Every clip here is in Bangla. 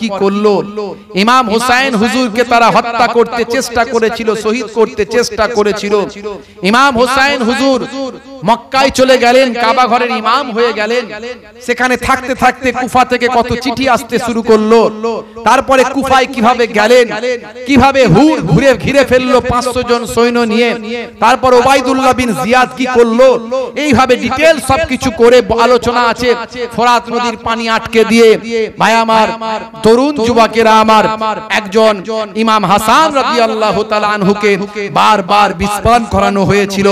কি করলো? ইমাম হুসাইন হুজুরকে তারা হত্যা করতে চেষ্টা করেছিল, শহীদ করতে চেষ্টা করেছিল। ইমাম হুসাইন হুজুর মক্কায় চলে গেলেন, কাবা ঘরের ইমাম হয়ে গেলেন। সেখানে থাকতে থাকতে কুফা থেকে কত চিঠি আসতে শুরু করলো। তারপরে কুফায় কিভাবে গেলেন, কিভাবে ঘুরে ঘিরে ফেললো 500 জন সৈন্য নিয়ে। তারপর ওবাইদুল্লাহ বিন জিয়াদ কি করলো, এইভাবে ডিটেইল সবকিছু করে আলোচনা আছে। ফোরাত নদীর পানি আটকে দিয়ে ভাই আমার তরুণ যুবকেরা আমার একজন ইমাম হাসান রাদিয়াল্লাহু তাআলা আনহুকে বারবার বিস্ফোরণ করানো হয়েছিল,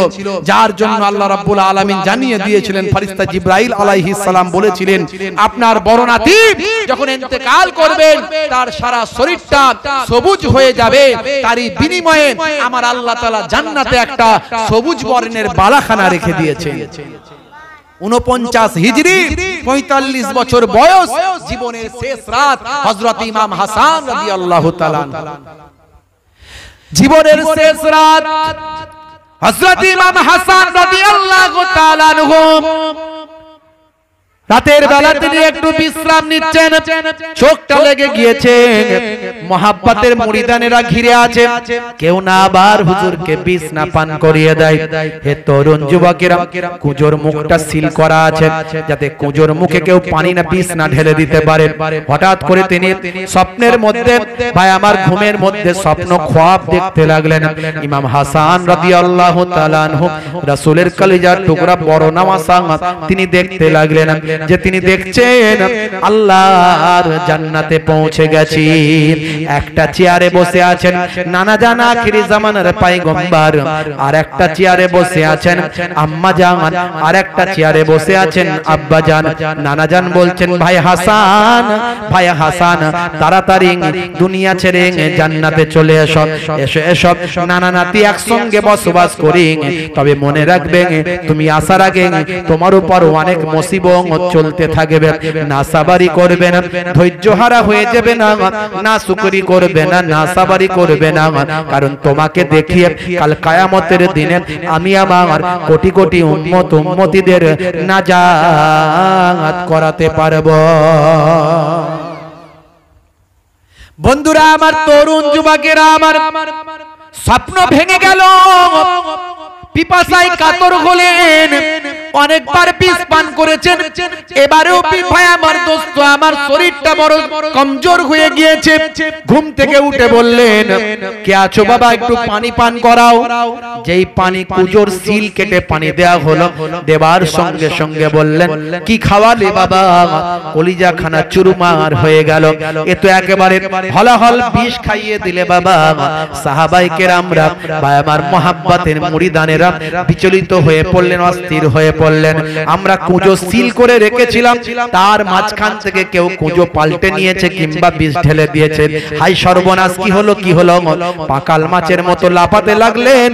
যার জন্য আল্লাহ রাব্বুল আলামিন জানিয়ে দিয়েছিলেন, ফেরেশতা জিবরাইল আলাইহিস সালাম বলেছিলেন, আপনার বড় নাতি যখন ইন্তেকাল করবেন তার সারা শরীরটা সবুজ হয়ে যাবে, তারই বিনিময়ে আমার আল্লাহ তাআলা জান্নাতে একটা সবুজ বর্ণের বালাখানা রেখে দিয়েছেন। 49 হিজরি 45 বছর বয়স, জীবনের শেষ রাত হযরত ইমাম হাসান রাদিয়াল্লাহু তাআলা, জীবনের শেষ রাত হযরত ইমাম হাসান রাদিয়াল্লাহু তাআলা আনহু রাতের বেলা তিনি একটু বিশ্রাম নিচ্ছেন, চোখটা লেগে গিয়েছে। মহাব্বতের মুরিদানেরা ঘিরে আছে, কেউ না আবার হুজুরকে বিষ না পান করিয়ে দেয়। হে তরুণ যুবকেরা, কুজোর মুখটা সিল করা আছে, যাতে কুজোর মুখে কেউ পানি না বিষ না ঢেলে দিতে পারে। হঠাৎ করে তিনি স্বপ্নের মধ্যে ভাই আমার ঘুমের মধ্যে স্বপ্ন খোয়াব দেখতে লাগলেন। ইমাম হাসান রাদিয়াল্লাহু তাআলা আনহু রাসূলের কলিজার টুকরা বড় নামাসা তিনি দেখতে লাগলেন যে তিনি দেখছেন আল্লাহর জান্নাতে পৌঁছে গেছি। একটা চেয়ারে বসে আছেন নানা জান আখিরি জামানার পয়গম্বর, আর একটা চেয়ারে বসে আছেন আম্মা জান, আর একটা চেয়ারে বসে আছেন আব্বা জান। নানা জান বলছেন, ভাই হাসান, ভাই হাসান, তাড়াতাড়ি দুনিয়া ছেড়ে জান্নাতে চলে এসো, এসো এসো, নানা নাতি একসঙ্গে বসবাস করি। তবে মনে রাখবে, তুমি আসার আগে তোমার উপর অনেক মুসিবত চলতে থাকবে, না সাবারি করবে না, ধৈর্য হারা হয়ে যাবে না, না শুকরি করবে না, না সাবারি করবে না। কারণ তোমাকে দেখিয়ে কাল কিয়ামতের দিনে আমি আমার কোটি কোটি উম্মতিদের নাজাত করাতে পারবো। বন্ধুরা আমার, তরুণ যুবকেরা আমার, স্বপ্ন ভেঙে গেল, পিপাসায় কাতর হলেন, অনেকবার বিষ পান করেছেন, এবারেও ভাই আমার দোস্ত আমার শরীরটা বড় কমজোর হয়ে গিয়েছে। ঘুম থেকে উঠে বললেন, কে আছো বাবা, একটু পানি পান করাও। যেই পানি কুজোর সিল কেটে পানি দেয়া হলো, দেবার সঙ্গে সঙ্গে বললেন, কি খাওয়ালে বাবা? কলিজা খানা চুরমার হয়ে গেল, এ তো একেবারে হলাহল বিষ খাইয়ে দিলে বাবা। সাহাবায়ে কেরামরা ভাই আমার মুহাব্বতের মুরিদানেরা বিচলিত হয়ে পড়লেন, অস্থির হয়ে পড়লেন। আমরা কুজো সিল করে রেখেছিলাম, তার মাঝখান থেকে কেউ কুজো পাল্টে নিয়েছে কিংবা বিষ ঢেলে দিয়েছে। হাই সর্বনাশ, কি হলো কি হলো? পাকাল মাছের মতো লাফাতে লাগলেন।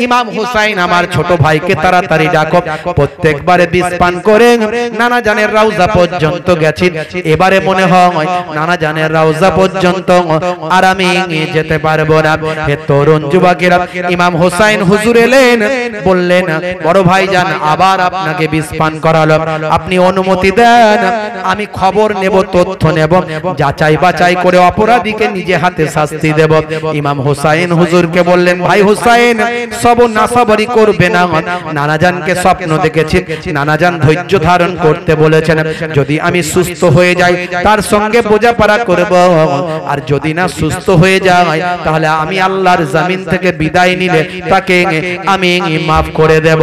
ইমাম হুসাইন আমার ছোট ভাইকে তাড়াতাড়ি ডাকো। প্রত্যেকবারে বিষ পান করে নানা জানের রওজা পর্যন্ত গেছি, এবারে মনে হয় নানা জানের রওজা পর্যন্ত আর আমি যেতে পারবো না। হে তরুণ যুবকেরা, ইমাম হুসাইন হুজুর এলেন, বললেন, বড় ভাইজান আবার আপনাকে বিষ পান করালো, আপনি অনুমতি দেন, আমি খবর নেব, তথ্য নেব, যাচাই বাছাই করে অপরাধীকে নিজে হাতে শাস্তি দেব। ইমাম হুসাইন হুজুরকে বললেন, ভাই হুসাইন, সব নাসাবারি করবে না। নানাজানকে স্বপ্ন দেখেছি, নানাজান ধৈর্য ধারণ করতে বলেছেন, যদি আমি সুস্থ হয়ে যাই তার সঙ্গে বোঝাপড়া করব, আর যদি না সুস্থ হয়ে যায় তাহলে আমি আল্লাহর জমিন থেকে বিদায় নিলে তাকে আমি মাফ করে দেব।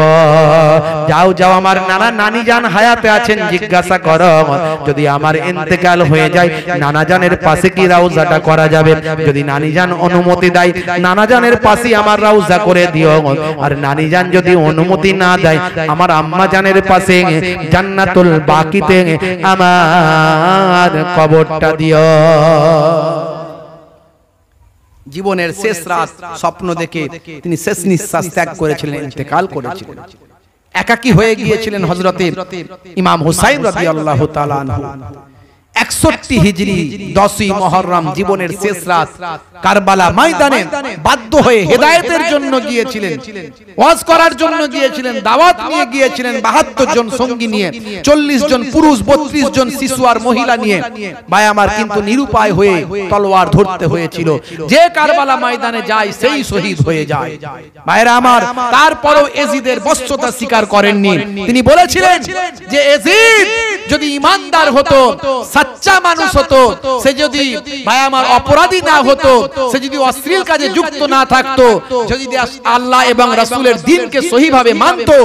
যাও যাও, আমার নানা নানি জান হায়াতে আছেন, জিজ্ঞাসা করো, যদি আমার ইন্তেকাল হয়ে যায় নানা জানের পাশে কি রওজাটা করা যাবে? যদি নানি জান অনুমতি দেয়, নানা জানের পাশে আমার রওজা করে দিও, আর নানি জান যদি অনুমতি না দেয়, আমার আম্মা জানের পাশে জান্নাতুল বাকিতে আমার কবরটা দিও। জীবনের শেষ রাত স্বপ্ন দেখে তিনি শেষ নিঃশ্বাস ত্যাগ করেছিলেন, ইন্তেকাল করেছিলেন। একাকী হয়ে গিয়েছিলেন হযরতে ইমাম হুসাইন রাদিয়াল্লাহু তাআলা আনহু। 61 হিজরি 10ই মুহররম জীবনের শেষ রাত কারবালা ময়দানে বাধ্য হয়ে হেদায়েতের জন্য গিয়েছিলেন, ওয়াজ করার জন্য গিয়েছিলেন, দাওয়াত নিয়ে গিয়েছিলেন 72 জন সঙ্গী নিয়ে, 40 জন পুরুষ, 32 জন শিশু আর মহিলা নিয়ে। ভাই আমার, কিন্তু নিরুপায় হয়ে তলোয়ার ধরতে হয়েছিল। যে কারবালা ময়দানে যায় সেই শহীদ হয়ে যায়। ভাইরা আমার, তারপরও এজিদের বশ্যতা স্বীকার করেননি। তিনি বলেছিলেন যে এজিদ যদি ইমানদার হতো, সাচ্চা মানুষ হতো, সে যদি ভাই আমার অপরাধী না হতো, সে যদি অশ্লীল কাজে যুক্ত না থাকতো, যদি আল্লাহ এবং রাসূলের দ্বীনকে সহিভাবে মানতো,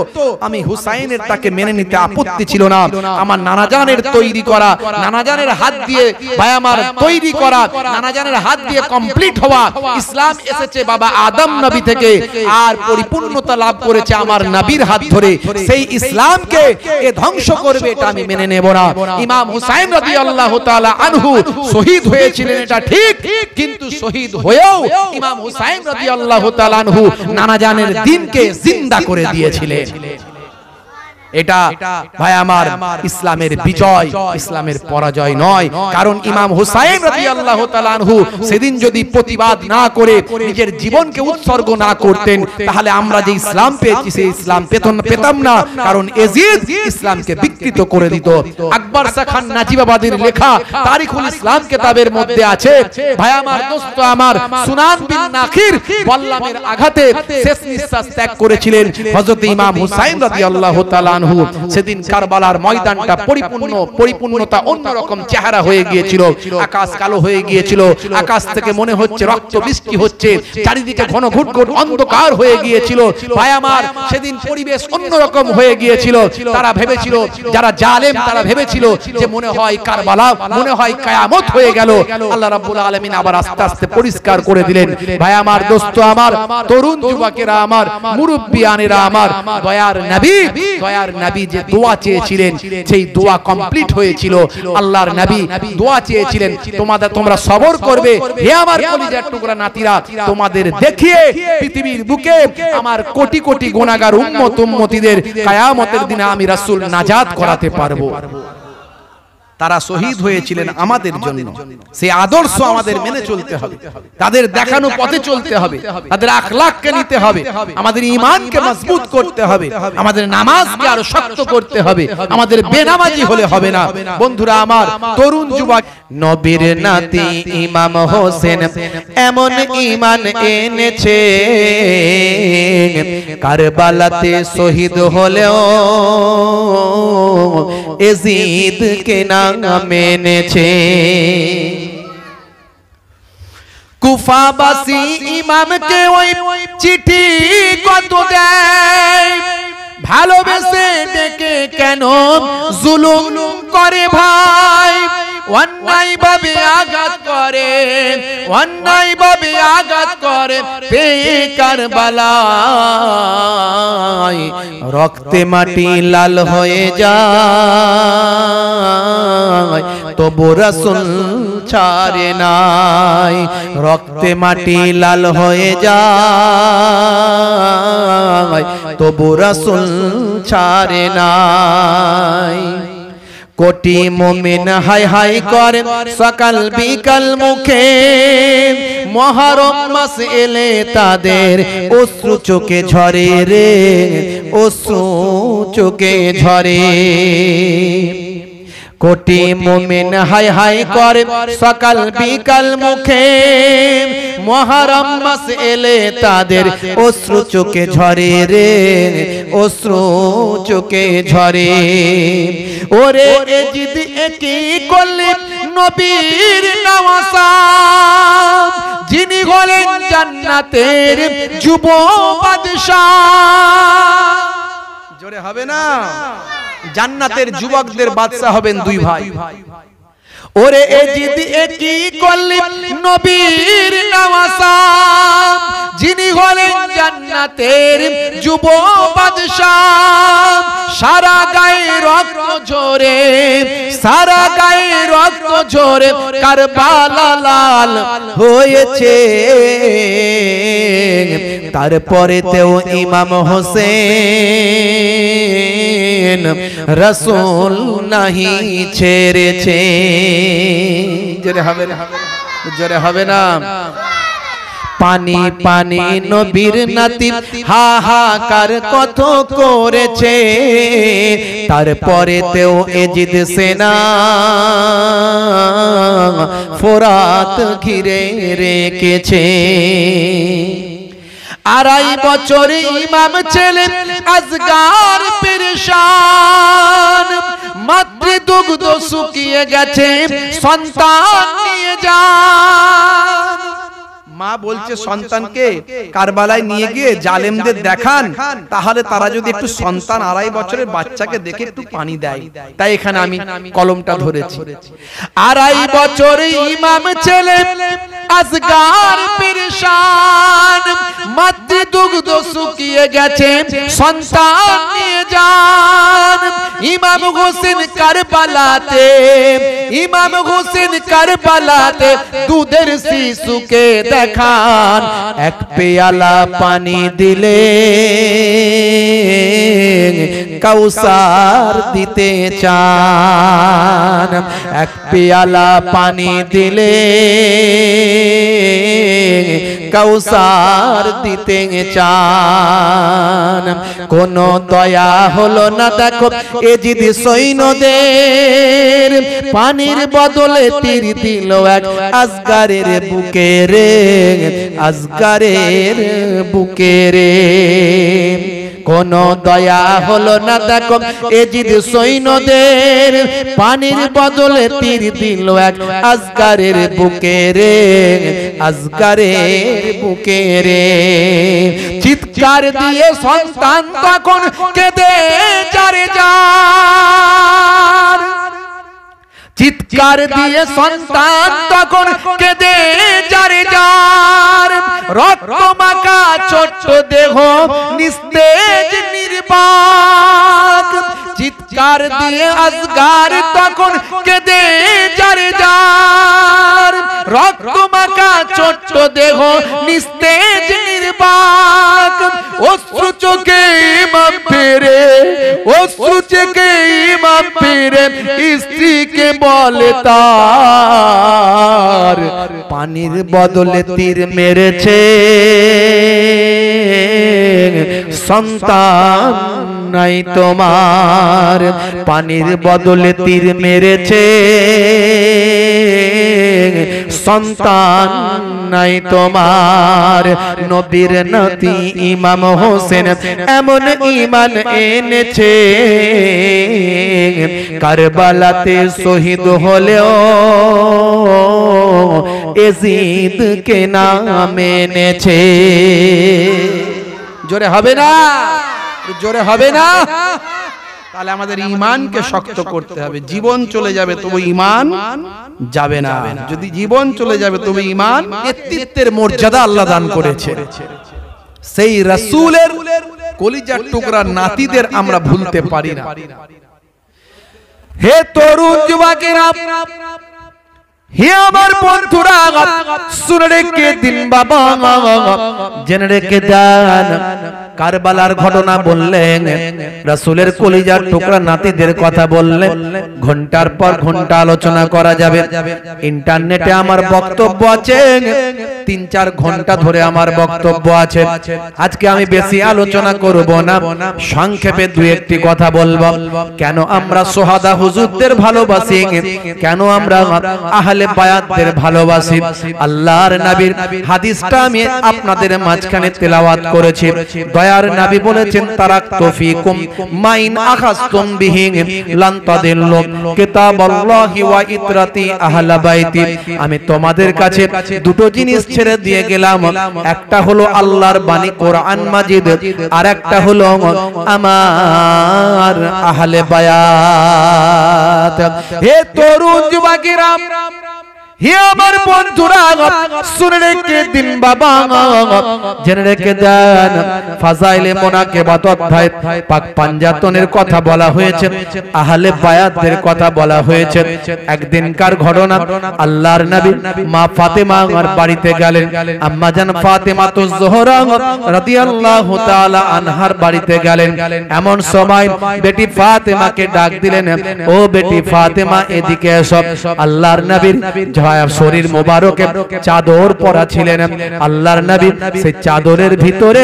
আমি হুসাইনের তাকে মেনে নিতে আপত্তি ছিল না। আমার নানাজানের তৈরি করা, নানাজানের হাত দিয়ে ভাই আমার তৈরি করা, নানাজানের হাত দিয়ে কমপ্লিট হওয়া ইসলাম এসেছে বাবা আদম নবী থেকে, আর পরিপূর্ণতা লাভ করেছে আমার নবীর হাত ধরে। সেই ইসলামকে এ ধ্বংস করবে এটা আমি মেনে নেব না। ইমাম হুসাইন রাদিয়াল্লাহু তাআলা আনহু শহীদ হয়েছিলেন, এটা ঠিক, কিন্তু শহীদ হয়েও ইমাম হুসাইন রাদিয়াল্লাহু তাআলা আনহু নানাজানের দ্বীনকে জিন্দা করে দিয়েছিলেন। এটা ভাই আমার ইসলামের বিজয়, ইসলামের পরাজয় নয়। কারণ ইমাম হুসাইন রাদিয়াল্লাহু তাআলা আনহু সেদিন যদি প্রতিবাদ না করে নিজের জীবনকে উৎসর্গ না করতেন, তাহলে আমরা যে ইসলাম পেয়েছি সেই ইসলাম পেতাম না। কারণ এজিদ ইসলামকে বিকৃত করে দিত। আকবর শাহ খান নাজিবাবাদীর লেখা তারিখুল ইসলাম কিতাবের মধ্যে আছে, ভাই আমার দোস্ত আমার, সুনান বিন নাকির বল্লামের আঘাতে শেষ নিঃশ্বাস ত্যাগ করেছিলেন হযরত ইমাম হুসাইন রাদিয়াল্লাহু তাআলা। সেদিন কারবালার ময়দানটা পরিপূর্ণতা অন্যরকম চেহারা হয়ে গিয়েছিল। আকাশ কালো হয়ে গিয়েছিল, আকাশ থেকে মনে হচ্ছে রক্ত বৃষ্টি হচ্ছে, চারিদিকে ঘন ঘুটঘুট অন্ধকার হয়ে গিয়েছিল। ভাই আমার, সেদিন পরিবেশ অন্যরকম হয়ে গিয়েছিল। তারা ভেবেছিল, যারা জালেম তারা ভেবেছিল যে মনে হয় কারবালা, মনে হয় কিয়ামত হয়ে গেল। আল্লাহ রাব্বুল আলামিন আবার আস্তে আস্তে পরিষ্কার করে দিলেন। ভাই আমার, দোস্ত আমার, তরুণ যুবকেরা আমার, মুরব্বিয়ানেরা আমার, দয়ার নবী যে দোয়া চেয়েছিলেন সেই দোয়া কমপ্লিট হয়েছিল। আল্লাহর নবী দোয়া চেয়েছিলেন, তোমরা সবর করবে হে আমার কলিজার টুকরা নাতিরা, তোমাদের দেখিয়ে পৃথিবীর বুকে আমার কোটি কোটি গুনাহগার উম্মতিদের কিয়ামতের দিনে আমি রাসূল নাজাত করাতে পারবো। তারা শহীদ হয়েছিলেন আমাদের জন্য। সেই আদর্শ আমাদের মেনে চলতে হবে, তাদের দেখানো পথে চলতে হবে, তাদের আখলাককে নিতে হবে, আমাদের ঈমানকে মজবুত করতে হবে, আমাদের নামাজকে আরো শক্ত করতে হবে, আমাদের বেনামাজি হলে হবে না। বন্ধুরা আমার, তরুণ যুবক, নবীর নাতি ইমাম হোসেন এমন ঈমান এনেছে, কারবালাতে শহীদ হলেও এজিদকে না মেনেছে। কুফাবাসী ইমামকে ওই চিঠি কত দেয়, ভালোবেসে ডেকে কেন জুলুম করে ভাই, অন্যায় ভাবে আঘাত করে, অন্যায় ভাবে আঘাত করে কারবালায়, রক্তে মাটি লাল হয়ে যায় তবু রাসূল ছাড়ে নাই, রক্তে মাটি লাল হয়ে যায় তবু রাসূল ছাড়ে নাই। কোটি মুমিন হাই হাই করে সকাল বিকাল মুখে, মুহররম মাস এলে তাদের অশ্রু চোখে ঝরে রে, অশ্রু চোখে ঝরে। কোটি মুমিন হাই হাই করে সকাল বিকাল মুখে, মুহররম মাস এলে তাদের অশ্রু চোখে ঝরে রে, অশ্রু চোখে ঝরে। ওরে এজিদ একই করলে নবীর নওয়াসাব, যিনি হলেন জান্নাতের যুব বাদশাহ। জোরে হবে না? জান্নাতের যুবকদের বাদশা হবেন দুই ভাই। ওরে এজিদ একই করলে নবীর নওয়াসাব, যিনি হলেন জান্নাতের যুব বাদশাহ। সারা গায়ে রক্ত ঝরে, সারা গায়ে রক্ত ঝরে কারবালা লাল হয়েছে, তারপরে তেও ইমাম হোসেন রাসূল নাহি ছেড়েছে। জোরে হবে না, জোরে হবে না। পানি পানি নবীর নাতি হাহাকার কত করেছে, তারপরেতেও এজিদ সেনা ফোরাত ঘিরে রেখেছে। 2.5 বছর ইমাম ছেলে আজগার পেরেশান, মাতৃদুগ্ধ শুকিয়ে গেছে, সন্তান নিয়ে যান। মা বলছে সন্তানকে কারবালায় নিয়ে গিয়ে জালেমদের দেখান, তাহলে তারা যদি একটু সন্তান 2.5 বছরের বাচ্চাকে দেখে একটু পানি দেয়। তাই এখানে আমি কলমটা ধরেছি। 2.5 বছর ইমাম ছেলে আজগার পেরেশান, মাতৃদুগ্ধ শুকিয়ে গেছে, সন্তান নিয়ে যান। ইমাম হোসেন কারবালাতে, ইমাম হোসেন কারবালাতে দুধের শিশুকে দেখান, 1 পেয়ালা পানি দিলে কাউসার দিতে চান, 1 পেয়ালা পানি দিলে কাউসার দিতে চান। কোন দয়া হলো না দেখো এজিদ সৈন্যদের, পানির বদলে তীর দিল 1 আজগারের বুকে রে, আজগারের বুকে রে। কোন দয়া হলো না দেখো এজিদ সৈন্যদের, পানির বদলে তীর দিল 1 আজগারের বুকে রে, আজগারের বুকে রে। চিৎকার দিয়ে সন্তান তখন কেঁদে যারে যার, চিৎকার দিয়ে সন্তান তখন কেঁদে যারে যার। রক্ত মাখা ছোট্ট দেহ নিস্তেজ নির্বাক, চিৎকার দিয়ে আজগার তখন কেঁদে যারে যার। রক্ত মাখা ছোট্ট দেহ নিস্তেজ নির্বাক, অশ্রু চোখে ইমাম ফিরে, অশ্রু চোখে ইমাম ফিরে স্ত্রীকে বলে তার, পানির বদলে তীর মেরেছে, সন্তান নাই তোমার। পানির বদলে তীর মেরেছে, সন্তান নাই তোমার। নবীর নাতি ইমাম হোসেন এমন ঈমান এনেছে, কারবালাতে শহীদ হলেও এজিদকে নাম এনেছে। জোরে হবে না, জোরে হবে না। তাহলে আমাদের ঈমানকে শক্ত করতে হবে। জীবন চলে যাবে তবু ঈমান যাবে না। যদি জীবন চলে যাবে তবু ঈমান, নেতৃত্বের মর্যাদা আল্লাহ দান করেছে। সেই রাসূলের কলিজার টুকরা নাতিদের আমরা ভুলতে পারি না। হে তরুণ যুবকেরা, হে আমার বন্ধুরা, শুনে রেখে দিন বাবা, জেনে রেখে দেন। কারবালার ঘটনা বললেন, রাসূলের কলিজার টুকরা নাতিদের কথা বললেন। ঘন্টার পর ঘন্টা আলোচনা করা যাবে। ইন্টারনেটে আমার বক্তব্য আছে, 3-4 ঘন্টা ধরে আমার বক্তব্য আছে। আজকে আমি বেশি আলোচনা করব না, সংক্ষেপে 2-1টি কথা বলবো। কেন আমরা সোহাদা হুজুরদের ভালোবাসি, কেন আমরা আহলে বায়াতদের ভালোবাসি। আল্লাহর নবীর হাদিসটা আমি আপনাদের মাঝখানে তেলাওয়াত করেছি। দয়ার নবী বলেছেন, তারাকতু ফীকুম মাইন আখাযতুম বিহি লান তাদিল্লু কিতাবাল্লাহি ওয়া ইতরাতি আহলে বাইতি। আমি তোমাদের কাছে দুটো জিনিস ছেড়ে দিয়ে গেলাম, একটা হলো আল্লাহর বাণী কোরআন মাজিদ, আর একটা হলো আমার আহলে বায়াত। হে তরুণ যুবকেরা, হে আমার বন্ধুরা শুনে রেখে দিন বাবা, জেনে রেখে দেন ফাজাইলে মুনাকিবাত অধ্যায় পাক পাঞ্জাতনের কথা বলা হয়েছে, আহলে বায়াতের কথা বলা হয়েছে। একদিনকার ঘটনা, আল্লাহর নবী মা ফাতেমার বাড়িতে গেলেন। আম্মা জান ফাতেমাতুজ যোহরা রাদিয়াল্লাহু তাআলা আনহার বাড়িতে গেলেন। এমন সময় বেটি ফাতেমাকে ডাক দিলেন, ও বেটি ফাতেমা এদিকে এসো। আল্লাহর নবীর শরীর মোবারকে চাদর পরা ছিলেন। আল্লাহর নবী সেই চাদরের ভিতরে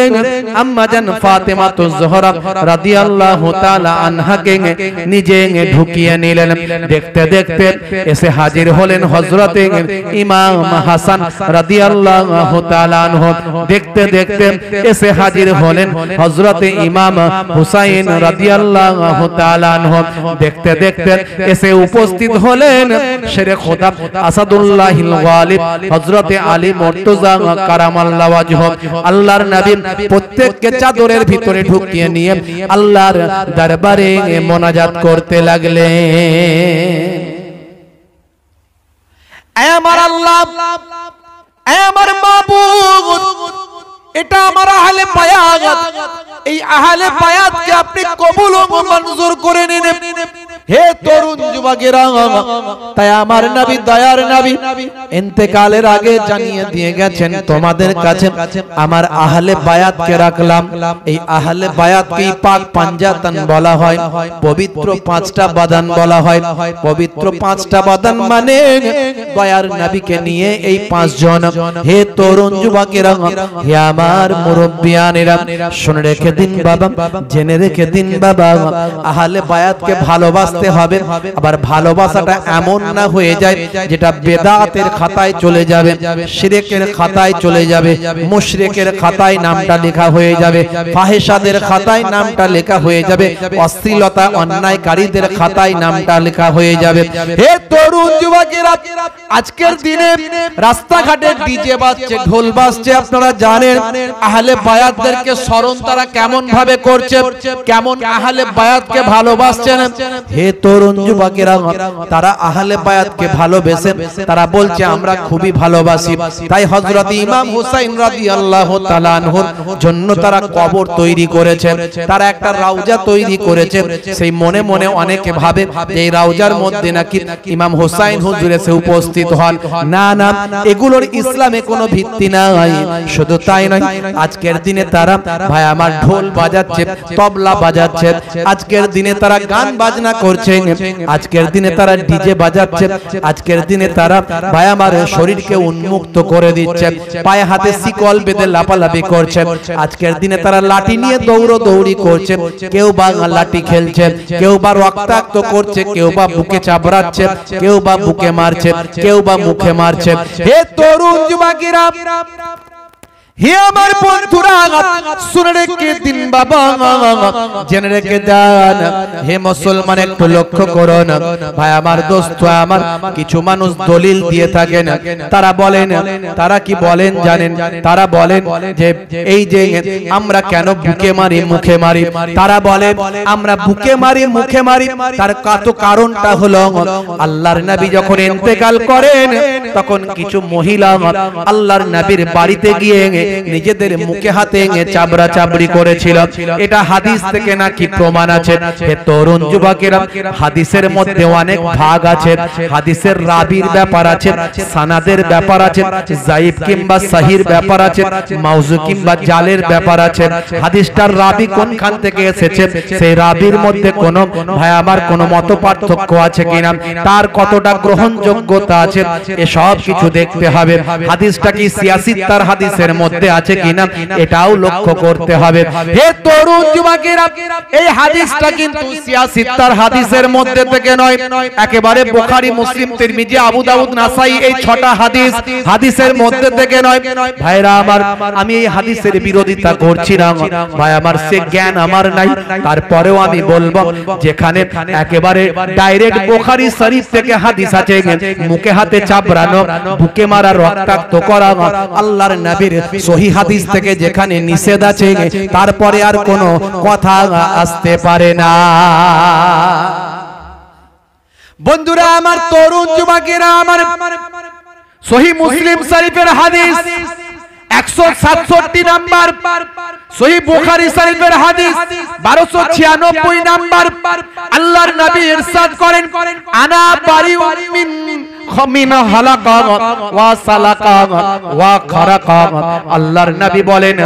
আম্মা জান ফাতেমাতুজ যোহরা রাদিয়াল্লাহু তাআলা আনহাকে নিজে ঢুকিয়ে নিলেন। দেখতে দেখতে এসে হাজির হলেন হযরতে ইমাম হাসান রাদিয়াল্লাহু তাআলা আনহু। দেখতে দেখতে এসে হাজির হলেন হযরতে ইমাম হুসাইন রাদিয়াল্লাহু তাআলা আনহু। দেখতে দেখতে এসে উপস্থিত হলেন শেরে খোদা আসাদুল্লাহিল গালিব হযরতে আলী মুর্তজা কারামাল্লাহু ওয়াজহু। আল্লাহর নবী প্রত্যেককে চাদরের ভিতরে ঢুকিয়ে নিয়ে আল্লাহর দরবারে মোনাজাত করতে লাগলেন। এ আমার আল্লাহ, এ আমার মাবুদ, এটা আমার আহলে বায়াত, এই আহলে বায়াতকে আপনি কবুল ও মঞ্জুর করে নিন। হে তরুণ যুবকেরা, তাই আমার নবী, দয়ার নবী ইন্তেকালের আগে জানিয়ে দিয়ে গেছেন, তোমাদের কাছে আমার আহলে বায়াতকে রাখলাম। এই আহলে বায়াতকে পাক পাঞ্জাতন বলা হয়, পবিত্র পাঁচটা বাদান বলা হয়। পবিত্র পাঁচটা বাদান মানে দয়ার নবীকে নিয়ে এই পাঁচজন। হে তরুণ যুবকেরা, হে আমার মুরব্বিয়ানেরা, শুনে রেখে দিন বাবা, জেনে রেখে দিন বাবা, আহলে বায়াতকে ভালোবাসতে হবে। আবার ভালোবাসাটা এমন না হয়ে যায় যেটা বেদাতের খাতায় চলে যাবে, শিরকের খাতায় চলে যাবে, মুশরিকের খাতায় নামটা লেখা হয়ে যাবে, ফাহিশাদের খাতায় নামটা লেখা হয়ে যাবে, অশ্লীলতা অন্যায়কারীদের খাতায় নামটা লেখা হয়ে যাবে। হে তরুণ যুবকেরা, আজকের দিনে রাস্তাঘাটে ডিজে বাজছে, ঢোল বাজছে, আপনারা জানেন আহলে বায়াতদেরকে স্মরণ তারা কেমন ভাবে করছে, কেমন আহলে বায়াতকে ভালোবাসছেন। হে তরুণ যুবকেরা, তারা আহলে বায়াতকে ভালোবেসে তারা বলছে আমরা খুবই ভালোবাসি। তাই হযরত ইমাম হুসাইন রাদিয়াল্লাহু তাআলা আনহুর জন্য তারা কবর তৈরি করেছে, তারা একটা রওজা তৈরি করেছে। সেই মনে মনে অনেকে ভাবে যে এই রওজার মধ্যে নাকি ইমাম হুসাইন হুজুর এসে উপস্থিত হন। না না, এগুলোর ইসলামে কোনো ভিত্তি নাই। শুধু তাই নয়, আজকের দিনে তারা ভাই আমার ঢোল বাজাচ্ছে, তবলা বাজাচ্ছে, আজকের দিনে তারা গান বাজনা করছে, আজকের দিনে তারা ডিজে বাজাচ্ছে, আজকের দিনে তারা ভাই আমার শরীরকে উন্মুক্ত করে দিচ্ছে, পায়ে হাতে শিকল বেঁধে লাপালাপি করছে, আজকের দিনে তারা লাঠি নিয়ে দৌড়দৌড়ি করছে, কেউ বা লাঠি খেলছে, কেউ বা রক্তাক্ত করছে, কেউ বা বুকে চাপড়াচ্ছে, কেউ বা বুকে মারছে, কেউ বা মুখে মারছে। হে তরুণ যুবকেরা, হে আমার বন্ধুরা, শুনে রেখে দিন বাবা, জেনে রেখে দেন। হে মুসলমান, একটু লক্ষ্য করুন ভাই আমার, দোস্ত আমার, কিছু মানুষ দলিল দিয়ে থাকেন। তারা বলেন, তারা কি বলেন জানেন? তারা বলেন যে এই যে আমরা কেন বুকে মারি মুখে মারি, তারা বলে আমরা বুকে মারি মুখে মারি, তার কারণটা হলো আল্লাহর নবী যখন ইন্তেকাল করেন তখন কিছু মহিলা আল্লাহর নবীর বাড়িতে গিয়ে নিজেদের মুখে হাতে চাবড়া চাবড়ি করেছিল। এটা হাদিস থেকে নাকি প্রমাণ আছে। হে তরুণ যুবকেরা, হাদিসের মধ্যে অনেক ভাগ আছে, হাদিসের রাবির ব্যাপার আছে, সানাদের ব্যাপার আছে, যায়েব কিংবা সহির ব্যাপার আছে, মাউজু কিংবা জালের ব্যাপার আছে। হাদিসটার রাবি কোনখান থেকে এসেছে, সেই রাবির মধ্যে কোনো ভাই আমার কোনো মত পার্থক্য আছে কিনা, তার কতটা গ্রহণযোগ্যতা আছে, এসব কিছু দেখতে হবে। হাদিসটা কি সিয়াসিত্তার হাদিসের মধ্যে আছে কিনা এটাও লক্ষ্য করতে হবে। হে তরুণ যুবকেরা, এই হাদিসটা কিন্তু সিয়াসিত্তার হাদিসের মধ্যে থেকে নয়, একেবারে বুখারী, মুসলিম, তিরমিজি, আবু দাউদ, নাসাই, এই 6টা হাদিসের মধ্যে থেকে নয়। ভাইরা আমার, আমি এই হাদিসের বিরোধিতা করছি না ভাই আমার, সে জ্ঞান আমার নাই, তারপরেও আমি বলবো যেখানে একেবারে ডাইরেক্ট বুখারী শরীফ থেকে হাদিস আছে, মুখে হাতে চাপড়ানো, বুকে মারা, রক্তাক্ত করা আল্লাহর নবীর সহিহ হাদিস থেকে যেখানে নিষেধ আছে, তারপরে আর কোনো কথা আসতে পারে না। বন্ধুরা আমার, তরুণ যুবকেরা আমার, সহিহ মুসলিম শরীফের হাদিস 167 নাম্বার, সহিহ বুখারী শরীফের হাদিস 1296 নাম্বার। আল্লাহর নবী ইরশাদ করেন, আনা বারিউন মিন হালাকা ওয়া সালাকা ওয়া খারাকা। আল্লাহর নবী বলেন,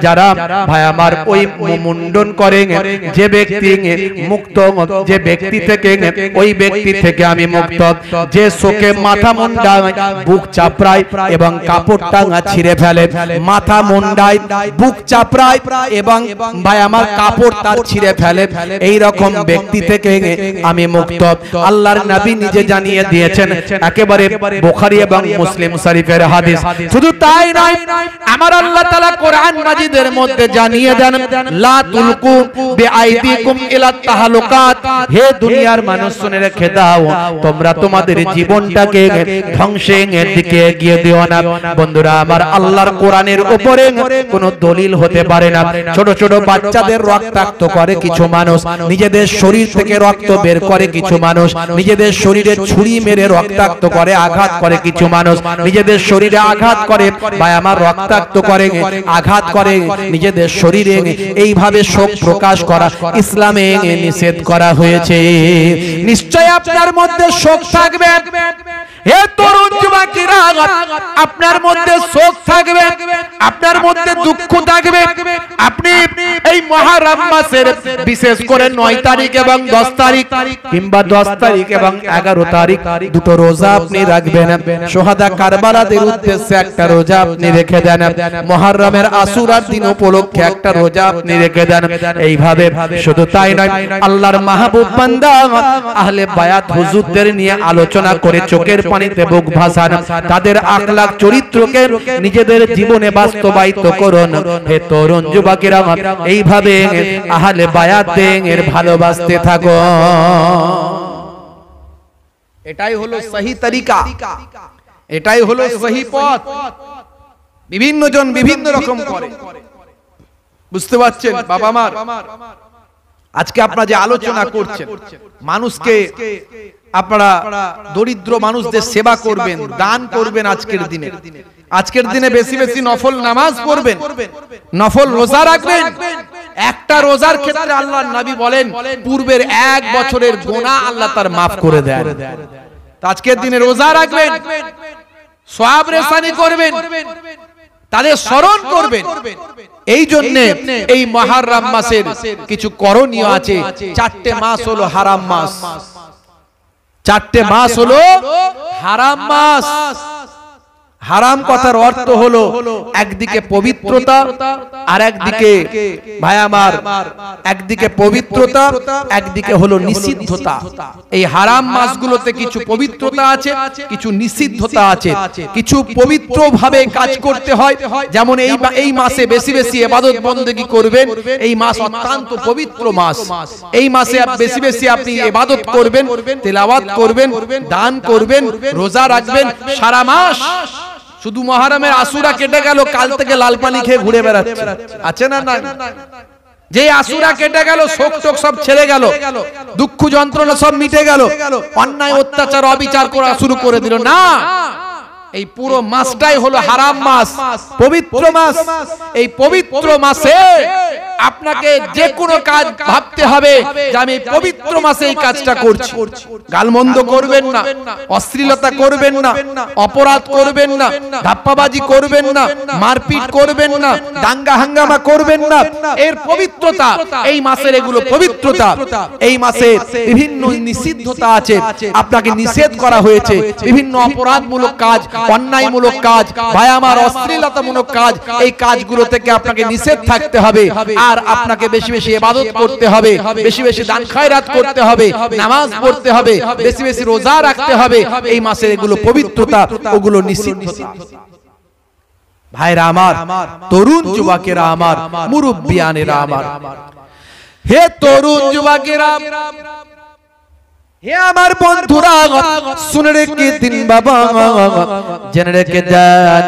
যারা ভাই আমার ওই মুন্ডন করেন, যে ব্যক্তি মুক্ত, যে ব্যক্তি থেকে, ওই ব্যক্তি থেকে আমি মুক্ত। যে শোকে মাথা মুন্ডায়, বুক চাপড়ায় এবং কাপড়টা ছিঁড়ে ফেলে, মাথা মুন্ডায়, বুক চাপড়ায় এবং ভাই আমার কাপড় তার ছিঁড়ে ফেলে, এই রকম ব্যক্তি থেকে আমি মুক্ত। আল্লাহর নবী নিজে জানিয়ে দিয়েছেন, একেবারে বুখারী এবং মুসলিম শরীফের হাদিস। শুধু তাই নয়, আমার আল্লাহ তাআলা কোরআন মাজিদের মধ্যে জানিয়ে দেন, লা তুলকু বিআইদিকুম ইলা তাহলুকাত। হে দুনিয়ার মানুষ, শুনে রেখে দাও, তোমরা তোমাদের জীবনটাকে ধ্বংসের দিকে এগিয়ে দিও না। বন্ধুরা আমার, আল্লাহর কোরআনের উপরে কোনো দলিল হতে পারে না। ছোট ছোট বাচ্চাদের রক্তাক্ত করে কিছু মানুষ, নিজেদের শরীর থেকে রক্ত বের করে কিছু মানুষ, নিজেদের শরীরে ছুরি মেরে রক্তাক্ত করে, আঘাত করে কিছু মানুষ, নিজেদের শরীরে আঘাত করে ভাই আমার, রক্তাক্ত করে, আঘাত করে নিজেদের শরীরে। এইভাবে শোক প্রকাশ করা ইসলামে নিষেধ করা হয়েছে। নিশ্চয় আপনার মধ্যে শোক থাকবে, হে তরুণ যুবকেরা, আপনার মধ্যে শোক থাকবে, আপনার মধ্যে দুঃখ থাকবে। আপনি এই মুহররম মাসের বিশেষ করে 9 তারিখ এবং 10 তারিখ কিংবা 10 তারিখ এবং 11 তারিখ দুটো রোজা আপনি রাখবেন। শোহাদা কারবালাদের উদ্দেশ্যে একটা রোজা আপনি রেখে দেন। মুহররমের আশুরার দিন উপলক্ষে একটা রোজা আপনি রেখে দেন। এইভাবে শুধু তাই নয়, আল্লাহর মাহবুব বান্দা আহলে বায়াত হুজুরদের নিয়ে আলোচনা করে চোখের পানিতে বুক ভাসান, তাদের আখলাক চরিত্রকে নিজেদের জীবনে বাস্তবায়িত করুন। হে তরুণ যুবকেরা, এইভাবে আহলে বায়াতের ভালোবাসতে থাকো। এটাই হলো সহি তরিকা, এটাই হলো সহি পথ। বিভিন্ন জন বিভিন্ন রকম করে, বুঝতে পারছেন বাবা মার? আজকে আপনারা যে আলোচনা করছেন, মানুষকে আপনারা দরিদ্র মানুষদের সেবা করবেন, দান করবেন। আজকের দিনে বেশি বেশি নফল নামাজ পড়বেন, নফল রোজা রাখবেন। একটা রোজার ক্ষেত্রে আল্লাহর নবী বলেন, পূর্বের 1 বছরের গুনাহ আল্লাহ তার মাফ করে দেন। আজকের দিনে রোজা রাখবেন, সওয়াব রেসানি করবেন, তাদের স্মরণ করবেন। এই জন্য এই মুহররম মাসের কিছু করণীয় আছে। 4টে মাস হলো হারাম মাস, 4টে মাস হলো হারাম মাস। হারাম কথার অর্থ হলো একদিকে পবিত্রতা আর একদিকে ভাই আমার, একদিকে পবিত্রতা, একদিকে হলো নিষিদ্ধতা। এই হারাম মাসগুলোতে কিছু পবিত্রতা আছে, কিছু নিষিদ্ধতা আছে। কিছু পবিত্রভাবে কাজ করতে হয়, যেমন এই মাসে বেশি বেশি ইবাদত বন্দেগী করবেন। এই মাস অত্যন্ত পবিত্র মাস। এই মাসে বেশি বেশি আপনি ইবাদত করবেন, তেলাওয়াত করবেন, দান করবেন, রোজা রাখবেন। সারা মাস শুধু মুহররমের আশুরা কেটে গেল, কাল থেকে লাল পানি খেয়ে ঘুরে বেড়াচ্ছে, আছে না? না, যে আশুরা কেটে গেল, শোক টোক সব ছেড়ে গেল, দুঃখ যন্ত্রণা সব মিটে গেল, অন্যায় অত্যাচার অবিচার করা শুরু করে দিল না। এই পুরো মাসটাই হলো হারাম মাস, পবিত্র মাস। এই পবিত্র মাসে আপনাকে যে কোনো কাজ ভাবতে হবে যে আমি পবিত্র মাসে এই কাজটা করছি। গালমন্দ করবেন না, অশ্লীলতা করবেন না, অপরাধ করবেন না, ধাপ্পাবাজি করবেন না, মারপিট করবেন না, দাঙ্গা হাঙ্গামা করবেন না। এর পবিত্রতা, এই মাসের এগুলো পবিত্রতা। এই মাসে বিভিন্ন নিষিদ্ধতা আছে, আপনাকে নিষেধ করা হয়েছে। বিভিন্ন অপরাধমূলক কাজ, অন্যায়মূলক কাজ, ভাই আমার, অশ্লীলতামূলক কাজ, এই কাজগুলো থেকে আপনাকে নিষেধ থাকতে হবে। আর আপনাকে বেশি বেশি ইবাদত করতে হবে, বেশি বেশি দান খয়রাত করতে হবে, নামাজ পড়তে হবে, বেশি বেশি রোজা রাখতে হবে। এই মাসের এগুলো পবিত্রতা, ওগুলো নিষিদ্ধতা। ভাইরা আমার, তরুণ যুবকেরা আমার, মুরব্বিয়ানেরা আমার, হে তরুণ যুবকেরা, হে আমার বন্ধুরা শুনে রেখে দিন বাবা, জেনে রেখে যান।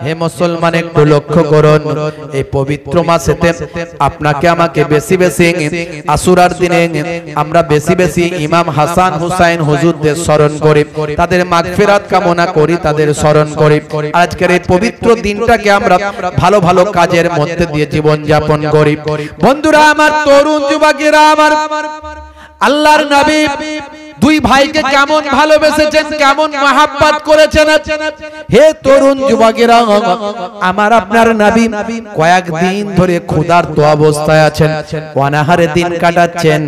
হে মুসলমান একটু লক্ষ্য করুন, এই পবিত্র মাসেতে আপনাকে আমাকে বেশি বেশি আশুরার দিনে আমরা বেশি বেশি ইমাম হাসান হুসাইন হুজুরদের স্মরণ করি, তাদের মাগফিরাত কামনা করি, তাদের স্মরণ করি। আজকের এই পবিত্র দিনটাকে আমরা ভালো ভালো কাজের মধ্যে দিয়ে জীবন যাপন করি। বন্ধুরা আমার, তরুণ যুবকেরা আমার, আল্লাহর নবী দুই ভাইকে কেমন ভালোবেসেছেন, কেমন মহব্বত করেছেন। হে তরুণ যুবকেরা, আমার আপনার নবী কয়েকদিন ধরে ক্ষুধার্ত অবস্থায় আছেন, অনাহারে দিন কাটাচ্ছেন,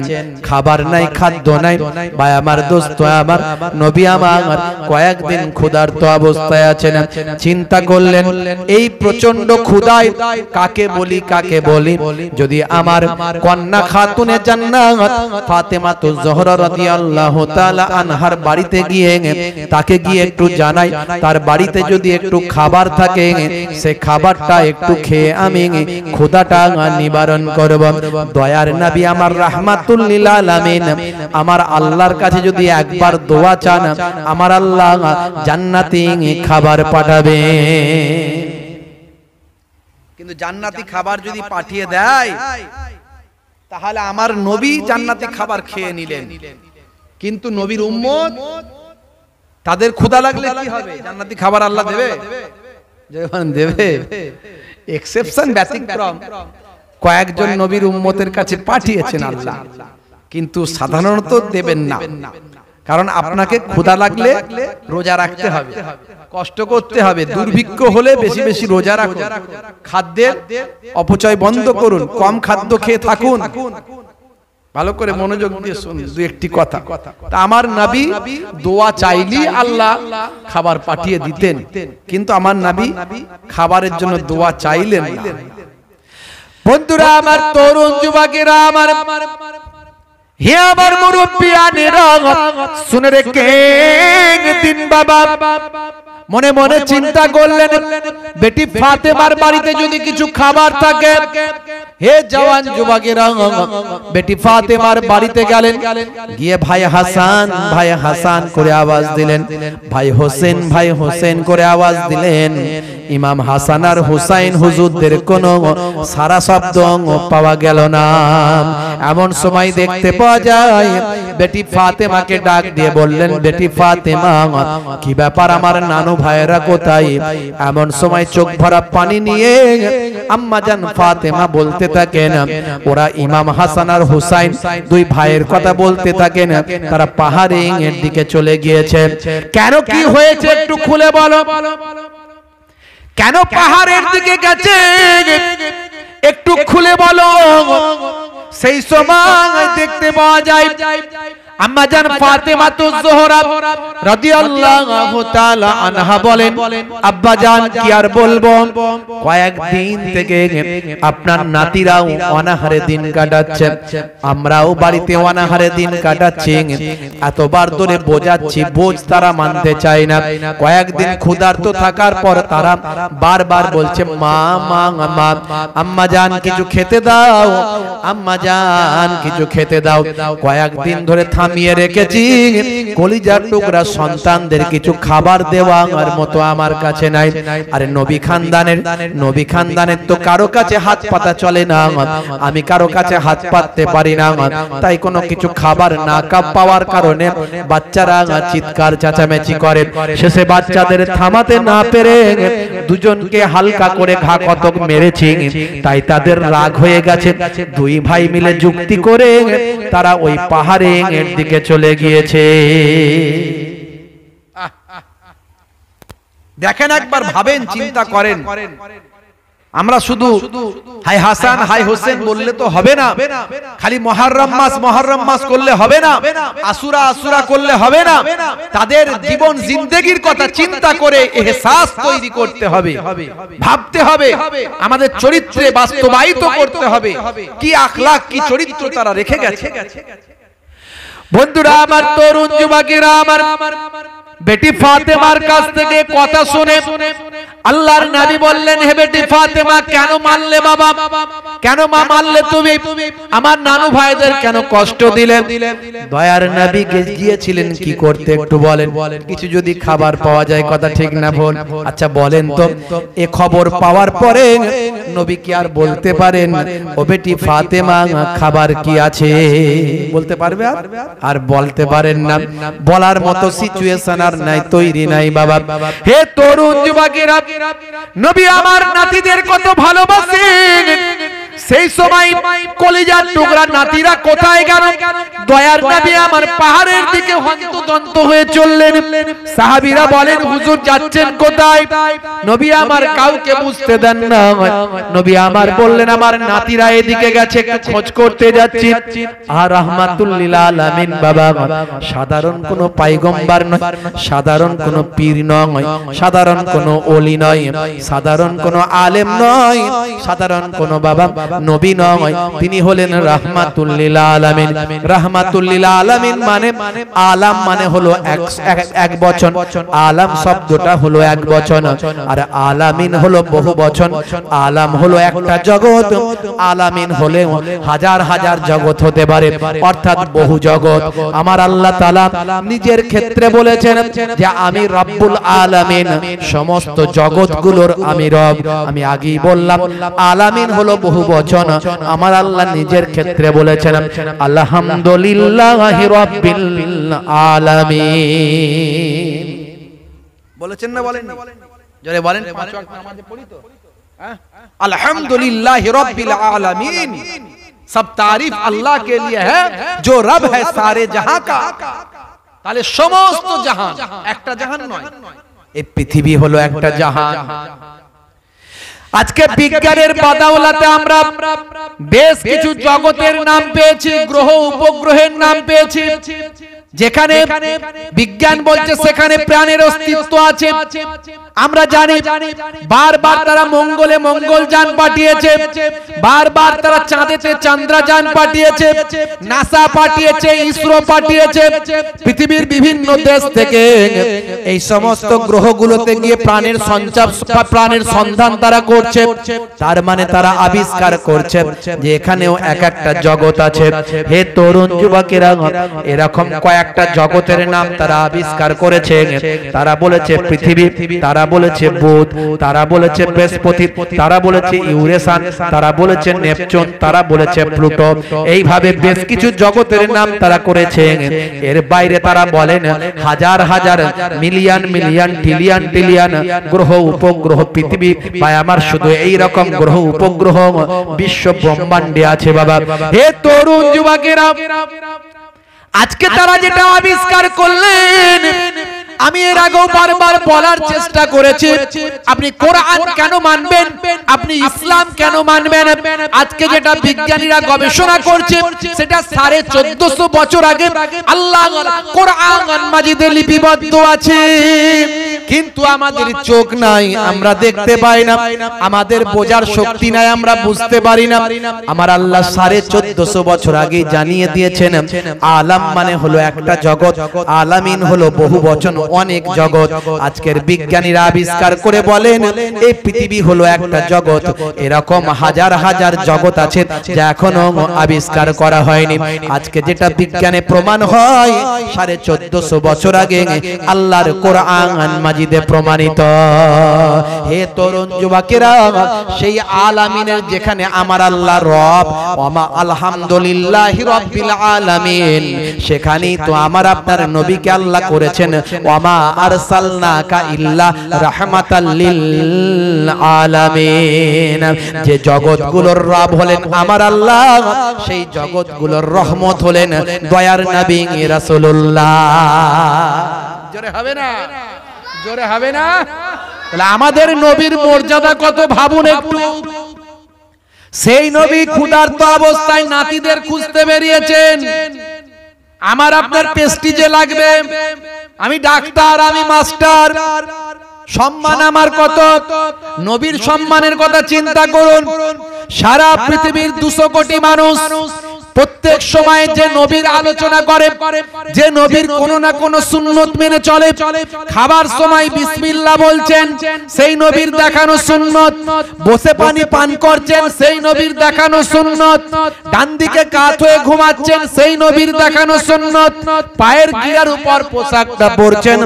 খাবার নাই, খাদ্য নাই। ভাই আমার, দোস্ত আমার, নবী আমার কয়েকদিন ক্ষুধার্ত অবস্থায় আছেন। চিন্তা করলেন, এই প্রচন্ড ক্ষুধায় কাকে বলি, কাকে বলি? যদি আমার কন্যা খাতুনে জান্নাত ফাতেমা তো জোহরা রাদিয়াল্লাহু তাআলা আনহার বাড়িতে গিয়ে তাকে গিয়ে একটু জানাই, তার বাড়িতে যদি একটু খাবার থাকে, সে খাবারটা একটু খেয়ে আমি ক্ষুধাটা নিবারণ করব। দয়ার নবী আমার রাহমাতুল লিল আলামিন আমার আল্লাহর কাছে যদি একবার দোয়া চান, আমার আল্লাহ জান্নাতি খাবার পাঠাবে। কিন্তু জান্নাতি খাবার যদি পাঠিয়ে দেয়, তাহলে আমার নবী জান্নাতি খাবার খেয়ে নিলেন, কিন্তু নবীর উম্মত তাদের ক্ষুধা লাগলে কি হবে? জান্নাতি খাবার আল্লাহ দেবে? দেবে। এক্সেপশন, ব্যতিক্রম কয়েকজন নবীর উম্মতের কাছে পাঠিয়েছেন আল্লাহ, কিন্তু সাধারণত দেবেন না। কারণ আপনাকে ক্ষুধা লাগলে রোজা রাখতে হবে, কষ্ট করতে হবে, দুর্ভিক্ষ হলে বেশি বেশি রোজা রাখুন, খাদ্যের অপচয় বন্ধ করুন, কম খাদ্য খেয়ে থাকুন। ভালো করে মনোযোগ দিয়ে শুনুন দুই একটি কথা। তা আমার নবী দোয়া চাইলি আল্লাহ খাবার পাঠিয়ে দিতেন, কিন্তু আমার নবী খাবারের জন্য দোয়া চাইলেন না। বন্ধুরা আমার, তরুণ যুবকেরা আমার, হে আমার মুরব্বিয়ানেরা, শুনে রেখে দিন বাবা। মনে মনে চিন্তা করলেন, বেটি ফাতেমার বাড়িতে যদি কিছু খাবার থাকে। হে জওয়ান যুবকেরা, বেটি ফাতেমার বাড়িতে গেলেন, গিয়ে ভাই হাসান, ভাই হাসান করে আওয়াজ দিলেন, ভাই হোসেন, ভাই হোসেন করে আওয়াজ দিলেন। ইমাম হাসান আর হুসাইন হুজুরদের কোনো সারা শব্দ পাওয়া গেল না। এমন সময় দেখতে পাওয়া যায়, বেটি ফাতেমাকে ডাক দিয়ে বললেন, বেটি ফাতেমা, কি ব্যাপার, আমার নানু ভাইয়েরা কোথায়? এমন সময় চোখ ভরা পানি নিয়ে আম্মা জান ফাতেমা বলতে থাকেন, ওরা ইমাম হাসান আর হুসাইন দুই ভাইয়ের কথা বলতে থাকেন, তারা পাহাড়ের দিকে চলে গিয়েছে। কেন, কি হয়েছে একটু খুলে বলো, কেন পাহাড়ের দিকে গেছে একটু খুলে বলো। সেই সময় দেখতে পাওয়া যায় আম্মা জান ফাতেমা তো জোহরা রাদিয়াল্লাহু তাআলা আনহা বলেন, আব্বা জান কি আর বলবো, কয়েকদিন থেকে আপনার নাতিরাও অনাহারে দিন কাটাচ্ছে, আমরাও বাড়িতে অনাহারে দিন কাটাচ্ছি। এতবার ধরে বোঝাচ্ছি, বোঝ তারা মানতে চায় না। কয়েকদিন ক্ষুধার্ত থাকার পর তারা বারবার বলছে, মা মা মা, আম্মা জান কিছু খেতে দাও, আম্মা জান কিছু খেতে দাও। কয়েকদিন ধরে থামিয়ে রেখেছি, কলিজার টুকরা সন্তানদের কিছু খাবার দেওয়ার মতো আমার কাছে নাই। আরে নবী খানদানের তো কারো কাছে হাত পাতা চলে না, আমি কারো কাছে হাত পাততে পারি না। তাই কোনো কিছু খাবার না পাওয়ার কারণে বাচ্চারা চিৎকার চেঁচামেচি করে। শেষে বাচ্চাদের থামাতে না পেরে দুজনকে হালকা করে ঘা কতক মেরেছি, তাই তাদের রাগ হয়ে গেছে। দুই ভাই মিলে যুক্তি করে তারা ওই পাহাড়ের দিকে চলে গিয়েছে। দেখেন, একবার ভাবেন, চিন্তা করেন। আমরা শুধু হাই হাসান হাই হোসেন বললে তো হবে না, খালি মুহররম মাস করলে হবে না, আশুরা করলে হবে না। তাদের জীবন জিন্দেগির কথা চিন্তা করে ইহসাস তৈরি করতে হবে, ভাবতে হবে, আমাদের চরিত্রে বাস্তবায়িত করতে হবে কি আখলাক, কি চরিত্র তারা রেখে গেছে। বন্ধুরা আমার, তরুণ যুবকেরা আমার, বেটি ফাতেমার কাছ থেকে কথা শুনে আল্লাহর নবী বললেন, হে বেটি ফাতেমা, কেন মারলে বাবা, কেন মা মারলে তুমি, আমার নানু ভাইদের কেন কষ্ট দিলে? দয়ার নবী গিয়েছিলেন কি করতে একটু বলেন? কিছু যদি খাবার পাওয়া যায়, কথা ঠিক না ভুল? আচ্ছা বলেন তো, এ খবর পাওয়ার পরে নবী কি আর বলতে পারেন, ও বেটি ফাতেমা খাবার কি আছে? বলতে পারবে? আর বলতে পারেন না। বলার মতো সিচুয়েশন আর নাই, তৈরি নাই বাবা। হে তরুণ যুবকেরা, নবী আমার নাতিদের কত ভালোবাসেন, সেই সময় কলিজার টুকরা নাতিরা কোথায় গেল? দয়ার নবী আমার পাহাড়ের দিকে হন্তদন্ত হয়ে চললেন। সাহাবীরা বলেন, হুজুর যাচ্ছেন কোথায়? নবী আমার কাউকে বুঝতে দেন না। নবী আমার বললেন, আমার নাতিরা এদিকে গেছে, খোঁজ করতে যাচ্ছি। আর রাহমাতুল লিল আলামিন বাবা সাধারণ কোনো পয়গম্বর নয়, সাধারণ কোনো পীর নয়, সাধারণ কোনো ওলি নয়, সাধারণ কোনো আলেম নয়, সাধারণ কোনো বাবা নবী নয়, তিনি হলেন রাহমাতুল লিল আলামিন। রাহমাতুল লিল আলামিন মানে আলাম মানে হলো এক বচন, আলাম শব্দটা হলো এক বচন, আর আলামিন হলো বহু বচন। আলাম হলো একটা জগৎ, আলামিন হলে হাজার হাজার জগৎ হতে পারে, অর্থাৎ বহু জগৎ। আমার আল্লাহ তাআলা নিজের ক্ষেত্রে বলেছেন যে আমি রব্বুল আলামিন, সমস্ত জগৎগুলোর আমি রব। আমি আগেই বললাম আলামিন হলো বহু বচন। আমার আল্লাহ নিজের ক্ষেত্রে বলেছেন আলহামদুলিল্লাহি রাব্বিল আলামিন। বলেছেন না? বলেন জোরে বলেন। পাঁচ ওয়াক্ত নামাজে পড়ি তো, अल्हम्दुलिल्लाह रब्बिल आलमीन। सब तारीफ अल्लाह के लिए है जो रब है सारे जहां का। তাহলে সমস্ত জাহান, একটা জাহান নয়, এই পৃথিবী হলো একটা জাহান। আজকে বিজ্ঞানের বাদাওলাতে আমরা বেশ কিছু জগতের নাম পেয়েছি, গ্রহ উপগ্রহের নাম পেয়েছি। যেখানে বিজ্ঞান বলছে সেখানে প্রাণের অস্তিত্ব আছে। আমরা জানি বারবার তারা মঙ্গলে মঙ্গলযান পাঠিয়েছে, বারবার তারা চাঁদেতে চন্দ্রযান পাঠিয়েছে, নাসা পাঠিয়েছে, ইসরো পাঠিয়েছে। পৃথিবীর বিভিন্ন দেশ থেকে এই সমস্ত গ্রহগুলোতে গিয়ে প্রাণের সন্ধান তারা করছে। তার মানে তারা আবিষ্কার করছে যে এখানেও এক একটা জগৎ আছে। হে তরুণ যুবকেরা, এরকম কয়েকটা জগতের নাম তারা আবিষ্কার করেছে। তারা বলেছে পৃথিবী, তারা বলেছে বুধ, তারা বলেছে বৃহস্পতি, তারা বলেছে ইউরেনাস, তারা বলেছে নেপচুন, তারা বলেছে প্লুটো। এইভাবে বেশ কিছু জগতের নাম তারা করেছে। এর বাইরে তারা বলেন হাজার হাজার মিলিয়ন মিলিয়ন ট্রিলিয়ন ট্রিলিয়ন গ্রহ উপগ্রহ পৃথিবী বা আমার শুধু এই রকম গ্রহ উপগ্রহ বিশ্ব ব্রহ্মাণ্ডে আছে বাবা। হে তরুণ যুবকেরা, আজকে তারা যেটা আবিষ্কার করলেন, আমি এর আগেও বারবার বলার চেষ্টা করেছি, আপনি কোরআন কেন মানবেন, আপনি ইসলাম কেন মানবেন? আজকে যেটা বিজ্ঞানীরা গবেষণা করছে সেটা 1450 বছর আগে আল্লাহ কোরআন মাজিদে লিপিবদ্ধ আছে, কিন্তু আমাদের চোখ নাই, আমরা দেখতে পাই না, আমাদের বোঝার শক্তি নাই, আমরা বুঝতে পারি না। আমার আল্লাহ 1450 বছর আগে জানিয়ে দিয়েছেন আলাম মানে হলো একটা জগৎ, আলামিন হলো বহু বচন, অনেক জগৎ। আজকের বিজ্ঞানীরা আবিষ্কার করে বলেন এই পৃথিবী হলো একটা জগৎ। এরকম হাজার হাজার জগৎ আছে যা এখনো আবিষ্কার করা হয়নি। আজকে যেটা বিজ্ঞানে প্রমাণ হয় 1450 বছর আগে আল্লাহর কোরআন মাজিদে প্রমাণিত। হে তরুণ যুবকেরা, সেই আলামিনের যেখানে আমার আল্লাহ রব, আলহামদুলিল্লাহি রাব্বিল আলামিন, সেখানেই তো আমার আপনার নবীকে আল্লাহ করেছেন ওয়ামা আরসালনাকা ইল্লা রাহমাতাল লিল আলামিন। যে জগৎগুলোর রব হলেন আমার আল্লাহ, সেই জগৎগুলোর রহমত হলেন দয়ার নবী রাসূলুল্লাহ। জোরে হবে না? জোরে হবে না? তাহলে আমাদের নবীর মর্যাদা কত ভাবুন একটু। সেই নবী ক্ষুধার্ত অবস্থায় নাতিদের খুঁজতে বেরিয়েছেন। আমার আপনার প্রেস্টিজে লাগবে, আমি ডাক্তার, আমি মাস্টার, সম্মান আমার কত। নবীর সম্মানের কথা চিন্তা করুন। সারা পৃথিবীর 200 কোটি মানুষ প্রত্যেক সময় যে নবীর আলোচনা করে, যে নবীর কোনো না কোনো সুন্নত মেনে চলে, খাবার সময় বিসমিল্লাহ বলছেন, সেই নবীর দেখানো সুন্নত। বসে পানি পান করছেন, সেই নবীর দেখানো সুন্নত। ডান দিকে কাত হয়ে ঘুমাচ্ছেন, সেই নবীর দেখানো সুন্নত। পায়ের গিরার উপর পোশাকটা পরছেন,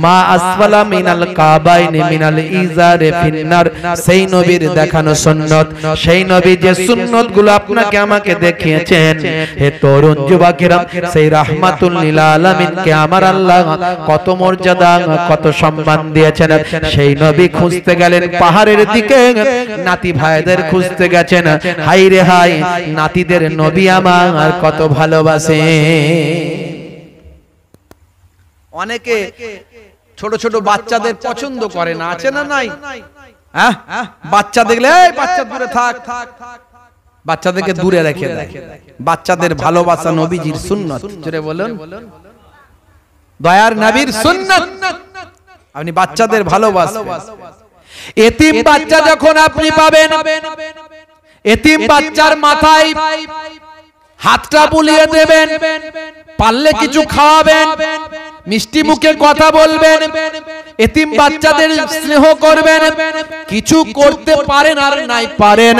মা আসফালা মিনাল কাবাইনি মিনাল ইজারে ফিন্নার, সেই নবীর দেখানো সুন্নত। সেই নবী যে সুন্নতগুলো আপনাকে আমাকে দেখিয়েছেন, হে তরুণ যুবকেরা, সেই রাহমাতুল লিল আলামিনকে আমার আল্লাহ কত মর্যাদা, কত সম্মান দিয়েছেন। সেই নবী খুঁজতে গেলেন পাহাড়ের দিকে, নাতি ভাইদের খুঁজতে গেছেন। হাই রে হাই, নাতিদের নবী আমার কত ভালোবাসে। অনেকে ছোট ছোট বাচ্চাদের পছন্দ করে না, আছে না নাই? হ্যাঁ, বাচ্চা দেখলে এই বাচ্চা দূরে থাক, বাচ্চাদেরকে দূরে রেখে দেয়। বাচ্চাদের ভালোবাসা নবীজির সুন্নত। জোরে বলুন, দয়ার নবীর সুন্নত। আপনি বাচ্চাদের ভালোবাসবেন। এতিম বাচ্চা যখন আপনি পাবেন, এতিম বাচ্চার মাথায় হাতটা বুলিয়ে দেবেন, পারলে কিছু খাওয়াবেন, মিষ্টি মুখে কথা বলবেন, এতিম বাচ্চাদের স্নেহ করবেন। কিছু করতে পারেন আর নাই পারেন,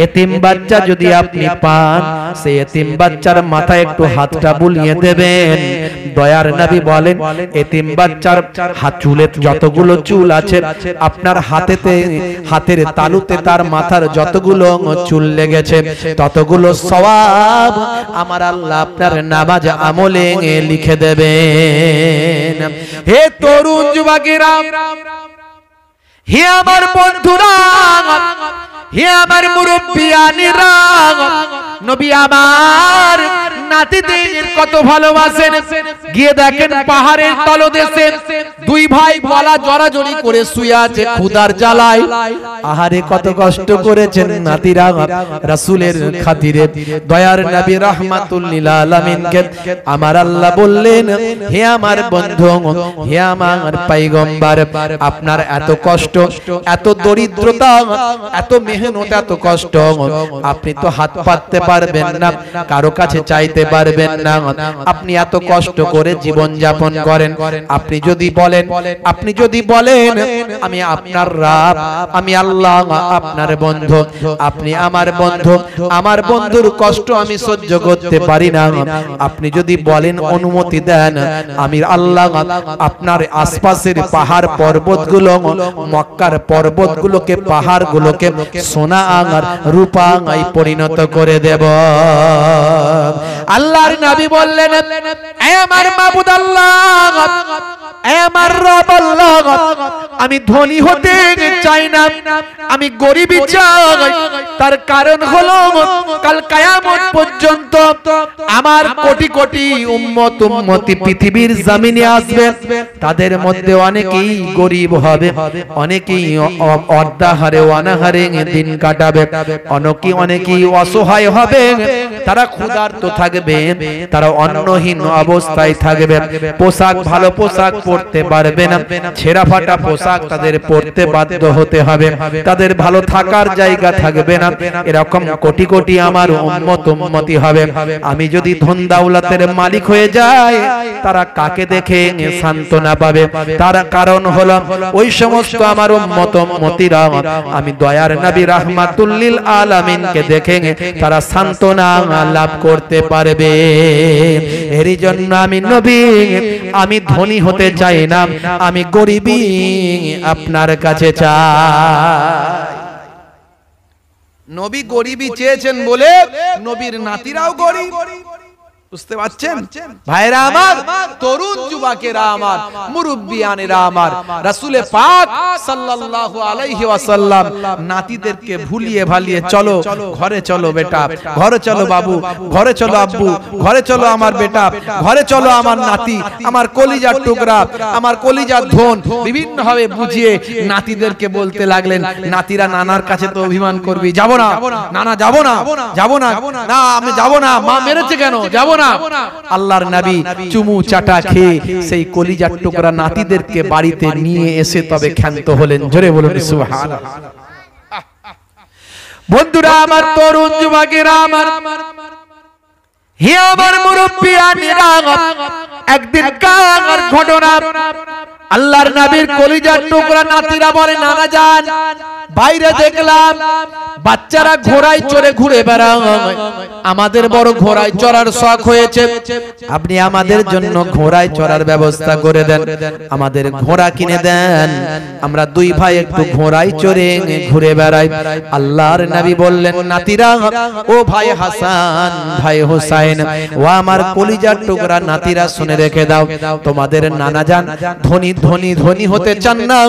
এতিম বাচ্চা যদি আপনি পান, সেই এতিম বাচ্চার মাথায় একটু হাতটা বুলিয়ে দেবেন। দয়ার নবী বলেন, এতিম বাচ্চার হাত চুলে যতগুলো চুল আছে, আপনার হাতেতে, হাতের তালুতে তার মাথার যতগুলো চুল লেগেছে, ততগুলো সওয়াব আমার আল্লাহ আপনার নামাজ আমলে লিখে দেবেন। হে তরুণ যুবকেরা, হে আমার বন্ধুরা, হে আমার মুরব্বিয়ানেরা, নবী আমার নাতিদের কত ভালোবাসেন। গিয়ে দেখেন পাহাড়ের তলদেশে দুই ভাই গলা জড়াজড়ি করে শুয়ে আছে ক্ষুধার জ্বালায়। আহারে কত কষ্ট করেছেন নাতিরা রাসূলের খাতিরে। দয়ার নবী রাহমাতুল লিল আলামিনকে আমার আল্লাহ বললেন, হে আমার বন্ধু, হে আমার পয়গম্বর, আপনার এত কষ্ট, এত দরিদ্রতা, এত মেহনত, এত কষ্ট, আপনি তো হাত পাততে পারবেন না, কারো কাছে চাইতে পারবেন না। আপনি এত কষ্ট করে জীবন যাপন করেন। আপনি যদি বলেন, আপনি যদি বলেন আমি আপনার রব, আমি আল্লাহ আপনার বন্ধু, আপনি আমার বন্ধু, আমার বন্ধুর কষ্ট আমি সহ্য করতে পারি না, আপনি যদি বলেন, অনুমতি দেন, আমি আল্লাহ আপনার আশপাশের পাহাড় পর্বতগুলো, মক্কার পর্বতগুলোকে, পাহাড়গুলোকে সোনা আর রূপা পরিণত করে দেব। আল্লাহর নবী বললেন, এ আমার মাবুদ আল্লাহ, এ আমার রব আল্লাহ, আমি ধনী হতে চাই না, আমি গরিবই চাই। তার কারণ হলো কাল কিয়ামত পর্যন্ত আমার কোটি কোটি উম্মত, উম্মতি পৃথিবীর জমিনে আসবে, তাদের মধ্যে অনেকেই গরিব হবে, অনেকেই অর্ধাহারে অনাহারে দিন কাটাবে, অনেকেই অসহায় হবে, তারা ক্ষুধার্ত থাকবে, তারা অন্নহীন অবস্থায় থাকবে, পোশাক ভালো পোশাক পরতে পারবে না, ছেঁড়া ফাটা পোশাক তাদের পরতে বাধ্য হতে হবে, তাদের ভালো থাকার জায়গা থাকবে না। এরকম কোটি কোটি আমার উম্মত, উম্মতি হবে। আমি যদি ধন দাওলাতের মালিক হয়ে যাই, তারা কাকে দেখে সান্ত্বনা পাবে? তার কারণ হলো ওই সমস্ত আমার উম্মত, উম্মতিরা আমি দয়ার নবী রাহমাতুল লিল আলামিনকে দেখে তারা সান্ত্বনা লাভ করতে পারবে। এরই জন্য আমি নবী, আমি ধনী হতে চাই না, আমি গরিবই আপনার কাছে চাই। নবী গরিবই চেয়েছেন বলে নবীর নাতিরাও গরিব। বুঝতে পারছেন ভাইরা আমার, তরুণ যুবকেরা আমার, মুরব্বিয়ানেরা আমার, রাসূল পাক সাল্লাল্লাহু আলাইহি ওয়াসাল্লাম নাতিদেরকে ভুলিয়ে ভালিয়ে, চলো ঘরে চলো বেটা, ঘরে চলো বাবু, ঘরে চলো আব্বু, ঘরে চলো আমার বেটা, ঘরে চলো আমার নাতি, আমার কলিজার টুকরা, আমার কলিজার ধন, বিভিন্ন ভাবে বুঝিয়ে নাতিদেরকে বলতে লাগলেন। নাতিরা নানার কাছে তো অভিমান করবি, যাব না নানা, যাব না, যাব না, না আমি যাব না, মা মেরেছে কেন, যাব না। আল্লাহর নবী চুমু চাটা খেয়ে সেই কলিজার টুকরা নাতিদেরকে বাড়িতে নিয়ে এসে তবে ক্ষান্ত হলেন। জোরে বলুন সুবহানাল্লাহ। বন্ধুরা আমার, তরুণ যুবকেরা আমার, হে আমার মুরব্বিয়ানেরা, একদিন কার ঘটনা, আল্লাহর নবীর কলিজার টুকরা নাতিরা বলে, নানা জান বাইরে দেখলাম বাচ্চারা ঘোড়ায় চড়ে ঘুরে বেড়ায়, আমাদের বড় ঘোড়ায় চড়ার শখ হয়েছে, আপনি আমাদের জন্য ঘোড়ায় চড়ার ব্যবস্থা করে দেন, আমাদের ঘোড়া কিনে দেন, আমরা দুই ভাই একটু ঘোড়ায় চড়ে ঘুরে বেড়াই। আল্লাহর নবী বললেন, নাতিরা, ও ভাই হাসান, ভাই হুসাইন, ও আমার কলিজার টুকরা নাতিরা, শুনে রেখে দাও, তোমাদের নানা জান ধনী ধনী ধনী হতে চান না,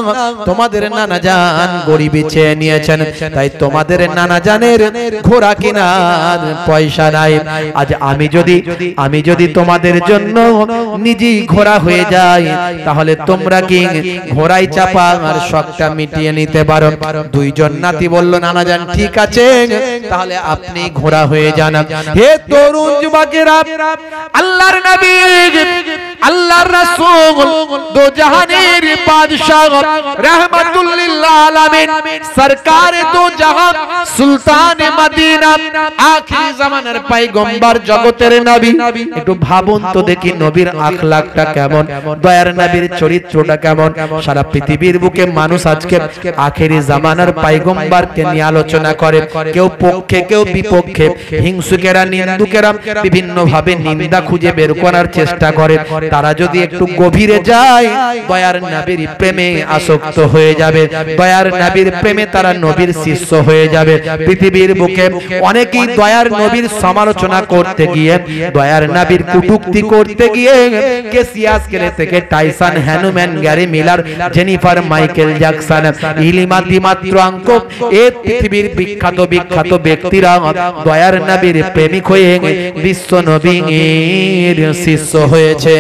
তোমাদের নানা জান গরিবী চেয়ে নিয়েছেন, তাই তোমাদের নানা জানের ঘোড়া কেনার পয়সা নাই। আজ আমি যদি তোমাদের জন্য নিজেই ঘোড়া হয়ে যাই, তাহলে তোমরা কি ঘোড়ায় চাপা আর শখটা মিটিয়ে নিতে পারো? দুইজন নাতি বলল, নানা জান ঠিক আছে, তাহলে আপনি ঘোড়া হয়ে যান। হে তরুণ যুবকেরা, আল্লাহর নবী, আল্লাহর রাসূল, দো জাহানের বাদশাহ, রাহমাতুল লিল আলামিন, সরকার দো জাহান, সুলতান মদিনা, আখির জামানার পয়গম্বর, জগতের নবী। একটু ভাবুন তো দেখি নবীর আখলাকটা কেমন, দয়ার নবীর চরিত্রটা কেমন। সারা পৃথিবীর বুকে মানুষ আজকে আখিরি জামানার পয়গম্বরকে নিয়ে আলোচনা করে, কেউ পক্ষে কেউ বিপক্ষে, হিংসুকেরা নিন্দুকেরা বিভিন্ন ভাবে নিন্দা খুঁজে বের করার চেষ্টা করে। তারা যদি একটু গভীরে যায়, দয়ার নবীর প্রেমে আসক্ত হয়ে যাবে, দয়ার নবীর প্রেমে তারা নবীর শিষ্য হয়ে যাবে। পৃথিবীর বুকে অনেকেই দয়ার নবীর সমালোচনা করতে গিয়ে, দয়ার নবীর কটূক্তি করতে গিয়ে, কেসিয়াস কেলে থেকে টাইসন, হ্যানুম্যান, Gary Miller, Jennifer Michael Jackson, ইলিমা দিমাত্রাঙ্ক, এই পৃথিবীর বিখ্যাত বিখ্যাত ব্যক্তিরা দয়ার নবীর প্রেমিক হয়ে বিশ্ব নবীর শিষ্য হয়েছে।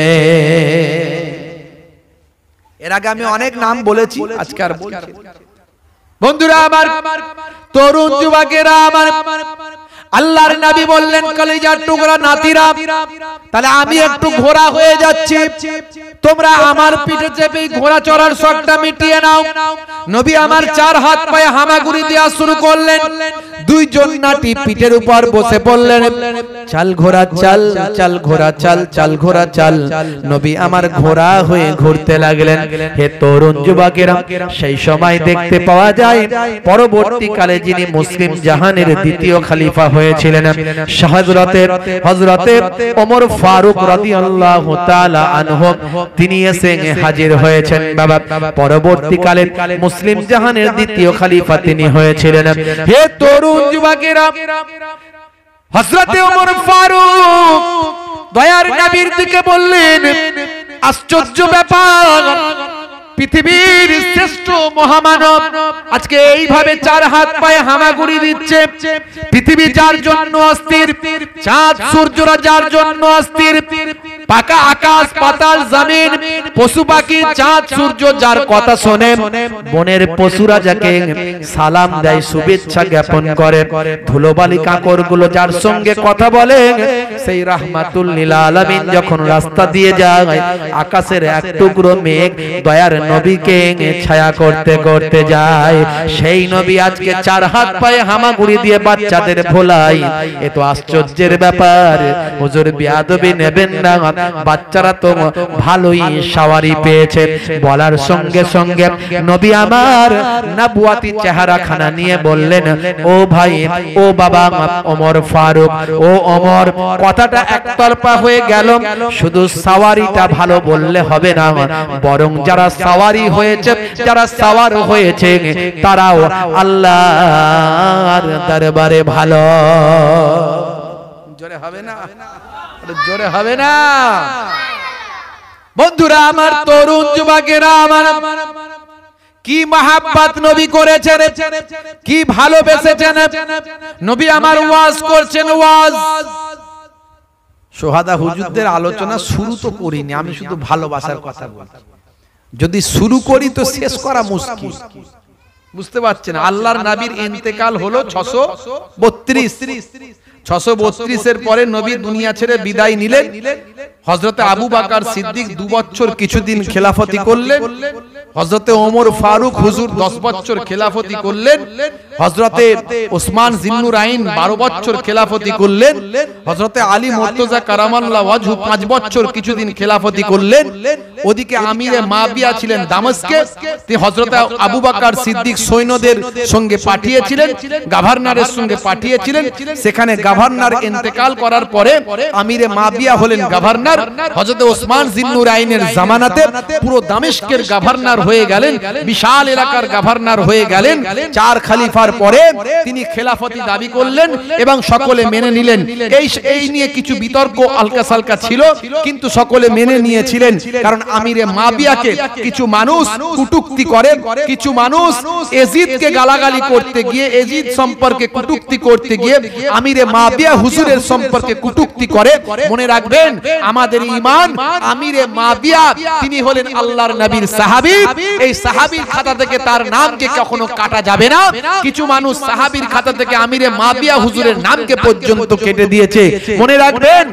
এর আগে আমি অনেক নাম বলেছি, আজকে আর বলছি। বন্ধুরা আমার, তরুণ যুবকেরা আমার, আল্লাহর নবী বললেন, কলিজার টুকরা নাতিরা, তাহলে আমি একটু ঘোড়া হয়ে যাচ্ছি, তোমরা আমার পিঠে চেপে ঘোড়া চড়ার শখটা মিটিয়ে নাও। নবী আমার চার হাত পায়ে হামাগুড়ি দেওয়া শুরু করলেন। দুইজন নাতি পিঠের উপর বসে পড়লেন, চাল ঘোড়া চাল, চাল ঘোড়া চাল, চাল ঘোড়া চাল। নবী আমার ঘোড়া হয়ে ঘুরতে লাগলেন। হে তরুণ যুবকেরা, সেই সময় দেখতে পাওয়া যায় পরবর্তীকালে যিনি মুসলিম জাহানের দ্বিতীয় খলিফা হয়েছিলেন, হযরতে ওমর ফারুক রাদিয়াল্লাহু তাআলা আনহু, তিনি এসে হাজির হয়েছেন। বাবা, পরবর্তীকালে মুসলিম জাহানের দ্বিতীয় খলিফা তিনি হয়েছিলেন। হে তরুণ যুবকেরা, হযরতে ওমর ফারুক দয়ার নবীর দিকে বললেন, আশ্চর্য ব্যাপার, পৃথিবীর শ্রেষ্ঠ মহামানব আজকে এইভাবে চার হাত পায়ে হামাগুড়ি দিচ্ছে। পৃথিবী যার জন্য অস্থির, চাঁদ সূর্যরা যার জন্য অস্থির, পাকা আকাশ পাতাল জমিন, পশু পাখি চাঁদ সূর্য যার কথা শোনে, বনের পশুরা যাকে সালাম দেয়, শুভেচ্ছা জ্ঞাপন করে, ধুলোবালি কাঁকড় গুলো যার সঙ্গে কথা বলে, সেই রাহমাতুল লিল আলামিন যখন রাস্তা দিয়ে যায়, আকাশের এক টুকরো মেঘ দয়ার নবীকে ছায়া করতে করতে যায়। সেই নবী আজকে চার হাত পায়ে হামাগুড়ি দিয়ে বাচ্চাদের ভোলাই, এ তো আশ্চর্যের ব্যাপার। হুজুর বিয়াদবি নেবেন না, বাচ্চারা তো ভালোই সাওয়ারি পেয়েছে। বলার সঙ্গে সঙ্গে নবী আমার নবুয়াতি চেহারা খানা নিয়ে বললেন, ও ভাই, ও বাবা ওমর ফারুক, ও ওমর, কথাটা একতরফা হয়ে গেল। শুধু সাওয়ারিটা ভালো বললে হবে না, বরং যারা সাওয়ারি হয়েছে, যারা সাওয়ার হয়েছে, তারাও আল্লাহর দরবারে ভালো। জোরে হবে না, জোরে হবে না। বন্ধুরা আমার, তরুণ যুবকেরা আমার, কি মহাব্বত নবী করেছেন, কি ভালোবেসেছেন। নবী আমার ওয়াজ করছেন, ওয়াজ। সোহাদা হুজুরদের আলোচনা শুরু তো করিনি, আমি শুধু ভালোবাসার কথা বলছি। যদি শুরু করি তো শেষ করা মুশকিল, বুঝতে পারছেন। আল্লাহর নবীর ইন্তেকাল হলো 632। 632 এর পরে নবী দুনিয়া ছেড়ে বিদায় নিলেন। হযরতে আবু বকর সিদ্দিক 2 বছর কিছুদিন খেলাফতি করলেন, হযরতে ওমর ফারুক হুজুর 10 বছর খেলাফতি করলেন, হযরতে ওসমান জিন্নুরাইন 12 বছর খেলাফতি করলেন, হযরতে আলী মুর্তজা কারামাল্লাহ ওয়াজহু 5 বছর কিছুদিন খেলাফতি করলেন। ওদিকে আমিরে মাবিয়া ছিলেন দামেস্কে, তিনি হযরতে আবু বকর সিদ্দিক সৈন্যদের সঙ্গে পাঠিয়েছিলেন, গভর্নরের সঙ্গে পাঠিয়েছিলেন। সেখানে গভর্নর ইন্তেকাল করার পরে আমিরে মাবিয়া হলেন গভর্নর। হযরত ওসমান জিন্নুরাইনের জামানাতে পুরো দামেস্কের গভর্নর হয়ে গেলেন, বিশাল এলাকার গভর্নর হয়ে গেলেন। 4 খলিফার পরে তিনি খেলাফতি দাবি করলেন এবং সকলে মেনে নিলেন। এই নিয়ে কিছু বিতর্ক আলকা সালকা ছিল, কিন্তু সকলে মেনে নিয়েছিলেন। কারণ আমিরে মাবিয়াকে কিছু মানুষ কটূক্তি করে, কিছু মানুষ এজিদকে গালাগালি করতে গিয়ে, এজিদ সম্পর্কে কটূক্তি করতে গিয়ে আমিরে মাবিয়া হুজুরের সম্পর্কে কটূক্তি করে। মনে রাখবেন, আমাদের ঈমান আমিরে মাবিয়া তিনি হলেন আল্লাহর নবীর সাহাবী। এই সাহাবীর খাতা থেকে তার নামকে কখনো কাটা যাবে না। কিছু মানুষ সাহাবীর খাতা থেকে আমিরে মাবিয়া হুজুরের নামকে পর্যন্ত কেটে দিয়েছে। মনে রাখবেন,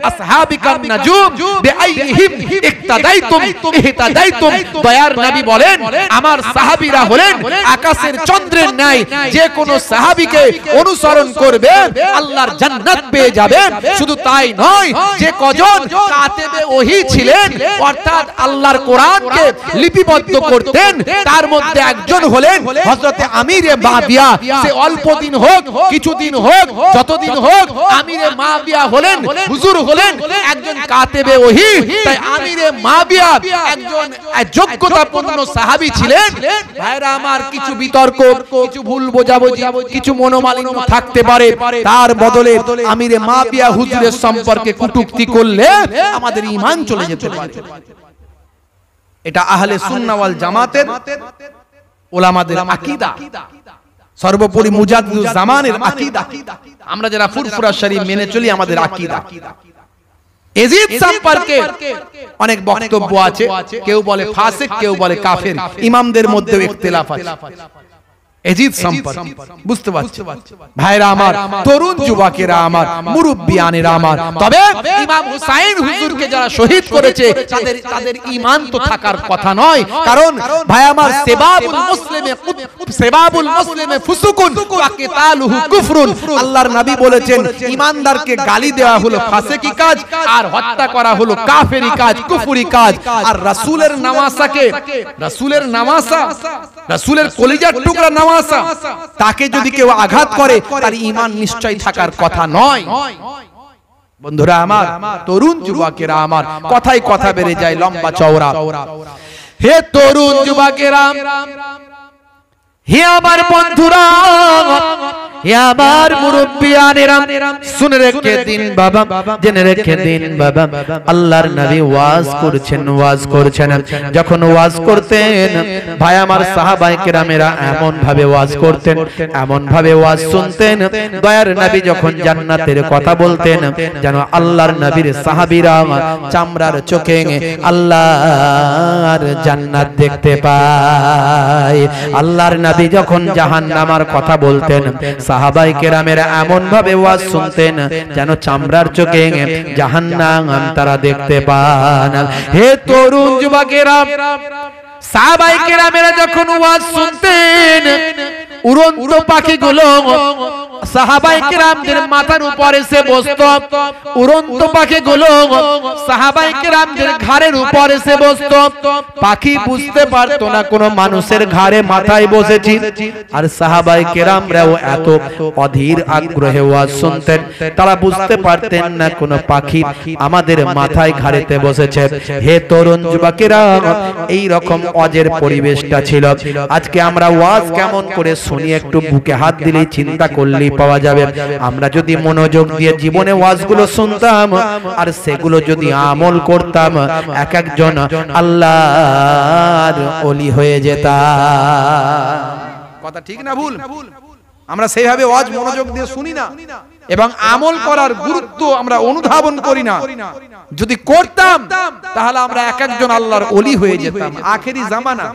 আসহাবিকান নাজুম বিআইহিম ইক্তাদাইতুম ইহতাদাইতুম। দয়ার নবী বলেন, আমার সাহাবীরা হলেন আকাশের চন্দ্রের ন্যায়, যে কোন সাহাবীকে অনুসরণ করবে আল্লাহর জান্নাত পেয়ে যাবে। শুধু তাই নয়, যে কজন কাতেবে ওহী ছিলেন, অর্থাৎ আল্লাহর কোরআনকে লিপিবদ্ধ করতেন, তার মধ্যে একজন হলেন হযরতে আমিরে মাবিয়া। সে অল্প দিন হোক, কিছুদিন হোক, যতদিন হোক, আমিরে মাবিয়া হলেন, হুজুর হলেন একজন কাতেবে ওহী। তাই আমিরে মাবিয়া একজন যোগ্যতাপূর্ণ সাহাবী ছিলেন। ভাইরা আমার, কিছু বিতর্ক, কিছু ভুল বোঝাবুঝি, কিছু মনোমালিন্য থাকতে পারে, তার বদলে আমিরে মাবিয়া হুজুরের সম্পর্কে কটূক্তি করলে আমাদের ঈমান চলে যেতে পারে। এটা আহলে সুন্নাহ ওয়াল জামাতের উলামাদের আকীদা, সর্বোপরি মুজাদ্দিদুজ জামানের আকীদা। আমরা যারা ফুরফুরা শরীফ মেনে চলি, আমাদের আকীদা। এজিদ সম্পর্কে অনেক বক্তব্য আছে, কেউ বলে ফাসিক, কেউ বলে কাফের, ইমামদের মধ্যেও ইখতিলাফ আছে এজিদ সম্পর্কে। বুঝতে পারছেন ভাইরা আমার, তরুণ যুবকেরা আমার, মুরব্বিয়ানেরা আমার, তবে ইমাম হুসাইন হুজুরকে যারা শহীদ করেছে তাদের ঈমান তো থাকার কথা নয়। কারণ ভাই আমার, সেবাবুল মুসলিমে ফুসুকুন ওয়া কিতালুহু কুফরুন। আল্লাহর নবী বলেছেন, ঈমানদারকে গালি দেওয়া হলো ফাসিকি কাজ, আর হত্যা করা হলো কাফেরি কাজ, কুফরি কাজ। আর রাসূলের নামাসাকে, রাসূলের নামাসা, রাসূলের কলিজার টুকরা নামাসা, তাকে যদি কেউ আঘাত করে তার ঈমান নিশ্চয় থাকার কথা নয়। বন্ধুরা আমার, তরুণ যুবকেরা আমার, কথাই কথা বেড়ে যায় লম্বা চওড়া। হে তরুণ যুবকেরা, হে আমার বন্ধুরা, হে আমার মুরব্বিয়ানেরা, শুনে রেখে দিন বাবা, জেনে রেখে দিন বাবা, আল্লাহর নবী ওয়াজ করছেন। যখন ওয়াজ করতেন ভাই আমার, সাহাবায়ে কেরামেরা এমন ভাবে ওয়াজ করতেন, এমন ভাবে ওয়াজ শুনতেন। দয়ার নবী যখন জান্নাতের কথা বলতেন, যেন আল্লাহর নবীর সাহাবীরা চামড়ার চোখে আল্লাহর জান্নাত দেখতে পায়। আল্লাহর নবী যখন জাহান্নামের কথা বলতেন, সাহাবায়ে কেরামেরা এমন ভাবে ওয়াজ শুনতেন যেন চামড়ার চোখে জাহান্নাম তারা দেখতে পান। হে তরুণ যুবকেরা, সাহাবায়ে কেরামেরা যখন ওয়াজ শুনতেন, উড়ন্ত পাখিগুলো সাহাবায়ে কেরামদের মাথার উপর এসে বসতো। উড়ন্ত পাখিগুলো সাহাবায়ে কেরামদের ঘাড়ের উপর এসে বসতো। পাখি বুঝতে পারতো না কোন মানুষের ঘাড়ে মাথায় বসেছি। আর সাহাবায়ে কেরামরাও এত অধীর আগ্রহে ওয়াজ শুনতেন, তারা বুঝতে পারতেন না কোন পাখি আমাদের মাথায় ঘাড়েতে বসেছে। হে তরুণ যুবকেরা, এই রকম ওয়াজের পরিবেশটা ছিল। আজকে আমরা ওয়াজ কেমন করে শুনি, একটু বুকে হাত দিলেই চিন্তা করলেই পাওয়া যাবে। আমরা যদি মনোযোগ দিয়ে জীবনে ওয়াজগুলো শুনতাম আর সেগুলো যদি আমল করতাম, এক একজন আল্লাহর ওলি হয়ে যেতাম। কথা ঠিক না ভুল? আমরা সেইভাবে ওয়াজ মনোযোগ দিয়ে শুনি না এবং আমল করার গুরুত্ব আমরা অনুধাবন করি না। যদি করতাম তাহলে আমরা এক একজন আল্লাহর ওলি হয়ে যেতাম। আখেরি জামানা,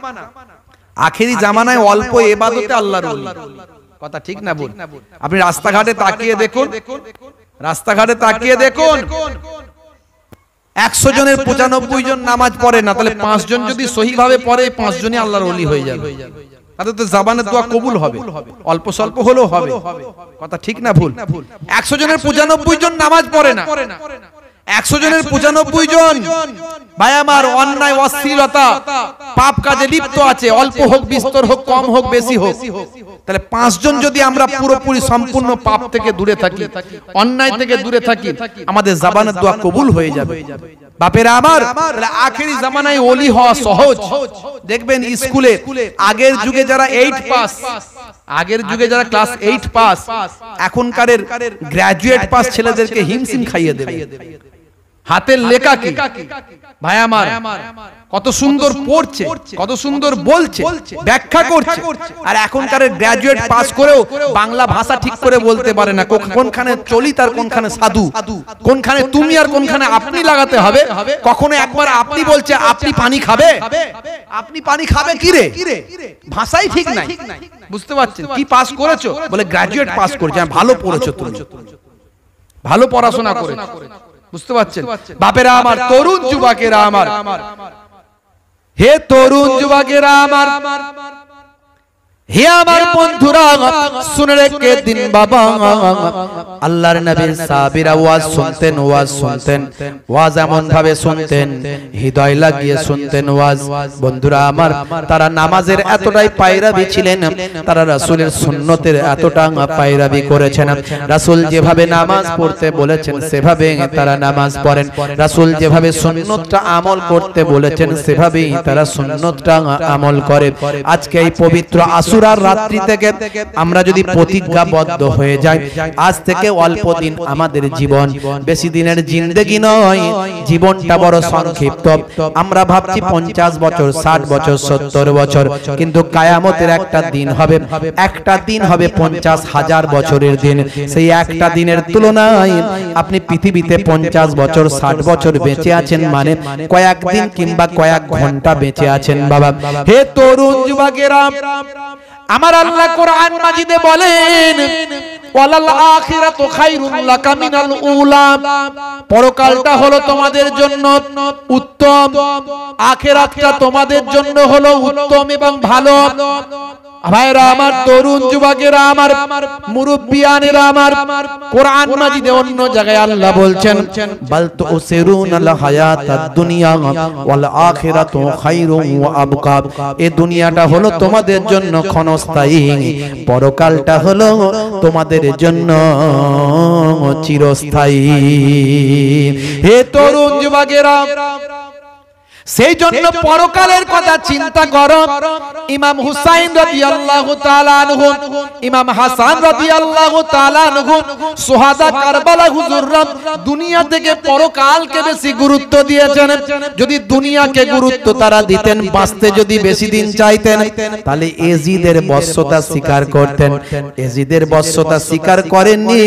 আখেরি জামানায় অল্প ইবাদতে আল্লাহর ওলি। কথা ঠিক না ভুল? আপনি রাস্তাঘাটে তাকিয়ে দেখুন, রাস্তাঘাটে তাকিয়ে দেখুন, 100 জনের 95 জন নামাজ পড়ে না, তাহলে 5 জন যদি সহিভাবে পড়ে 5 জনই আল্লাহর ওলি হয়ে যাবে। তাদের তো জবানের দোয়া কবুল হবে, অল্প স্বল্প হলেও হবে। কথা ঠিক না ভুল? 100 জনের 95 জন নামাজ পড়ে না, 100 জনের 95 জন ভাই আমার অন্যায় অশ্লীলতা পাপ কাজে লিপ্ত আছে, অল্প হোক বিস্তর হোক কম হোক বেশি হোক। তাহলে 5 জন যদি আমরা পুরোপুরি সম্পূর্ণ পাপ থেকে দূরে থাকি, অন্যায় থেকে দূরে থাকি, আমাদের জবানের দোয়া কবুল হয়ে যাবে। বাপেরা আমার, তাহলে আখেরি জামানায় ওলি হওয়া সহজ। দেখবেন স্কুলে আগের যুগে যারা 8 পাস, আগের যুগে যারা ক্লাস 8 পাস, এখনকার গ্রাজুয়েট পাস ছেলেদেরকে হিমশিম খাইয়ে দেবে। হাতের লেখা কি ভাই আমার, কত সুন্দর পড়ছে, কত সুন্দর বলছে, ব্যাখ্যা করছে। আর এখনকার গ্রাজুয়েট পাস করেও বাংলা ভাষা ঠিক করে বলতে পারে না। কোনখানে চলিত আর কোনখানে সাধু, কোনখানে তুমি আর কোনখানে আপনি লাগাতে হবে। কখনো একবার আপনি বলছে আপনি পানি খাবে, আপনি পানি খাবে কি রে, ভাষাই ঠিক নাই। বুঝতে পারছেন? কি পাস করেছো? বলে গ্রাজুয়েট পাস করেছে। ভালো পড়েছো তুমি, ভালো পড়াশোনা করেছো। বুঝতে পারছেন? বাপেরা আমার, তরুণ যুবকেরা আমার, হে তরুণ যুবকেরা আমার, হে আমার বন্ধুরা, শুনে রেখে দিন বাবা, আল্লাহর নবীর সাহাবীরা ওয়াজ শুনতেন, ওয়াজ শুনতেন, ওয়াজ এমন ভাবে শুনতেন, হৃদয় লাগিয়ে শুনতেন ওয়াজ। বন্ধুরা আমার, তারা নামাজের এতটাই পায়রাবি ছিলেন, তারা রাসূলের সুন্নতের এতটা পায়রাবি করেছেন। রাসূল যেভাবে নামাজ পড়তে বলেছেন সেভাবে তারা নামাজ পড়েন, রাসূল যেভাবে সুন্নতটা আমল করতে বলেছেন সেভাবেই তারা সুন্নতটা আমল করে। আজকে এই পবিত্র আশুরার রাত্রি থেকে আমরা যদি প্রতিজ্ঞাবদ্ধ হয়ে যাই, আজ থেকে অল্প দিন আমাদের জীবন, বেশি দিনের জিন্দেগি নয়, জীবনটা বড় সংক্ষিপ্ত। আমরা ভাবছি 50 বছর, 60 বছর, 70 বছর, কিন্তু কিয়ামতের একটা দিন হবে, একটা দিন হবে 50,000 বছরের দিন। সেই একটা দিনের তুলনায় আপনি পৃথিবীতে 50 বছর, 60 বছর বেঁচে আছেন, মানে কয়েক দিন কিংবা কয়েক ঘন্টা বেঁচে আছেন বাবা। হে তরুণ যুবকেরা আমার, আল্লাহ কোরআন মাজিদে বলেন, ওয়ালাল আখিরাতু খায়রুল লাকা মিনাল উলা, পরকালটা হলো তোমাদের জন্য উত্তম, আখিরাতটা তোমাদের জন্য হলো উত্তম এবং ভালো। ভাইরা আমার, তরুণ যুবকেরা আমার, মুরব্বিয়ানেরা আমার, কোরআন মাজিদে অন্য জায়গায় আল্লাহ বলছেন, বাল তুসিরুনাল হায়াতাদ দুনিয়া ওয়াল আখিরাতু খায়রুন ওয়া আবকা, এই দুনিয়াটা হলো তোমাদের জন্য ক্ষণস্থায়ী, পরকালটা হলো তোমাদের জন্য চিরস্থায়ী। হে তরুণ যুবকেরা, সেই জন্য পরকালের কথা চিন্তা করো। ইমাম হুসাইন রাদিয়াল্লাহু তাআলা আনহু, ইমাম হাসান রাদিয়াল্লাহু তাআলা আনহু, সুহাদা কারবালা হুজুররা দুনিয়া থেকে পরকালকে বেশি গুরুত্ব দিয়েছেন। যদি দুনিয়াকে গুরুত্ব তারা দিতেন, বাঁচতে যদি বেশি দিন চাইতেন, তাহলে এজিদের বশ্যতা স্বীকার করতেন। এজিদের বশ্যতা স্বীকার করেননি,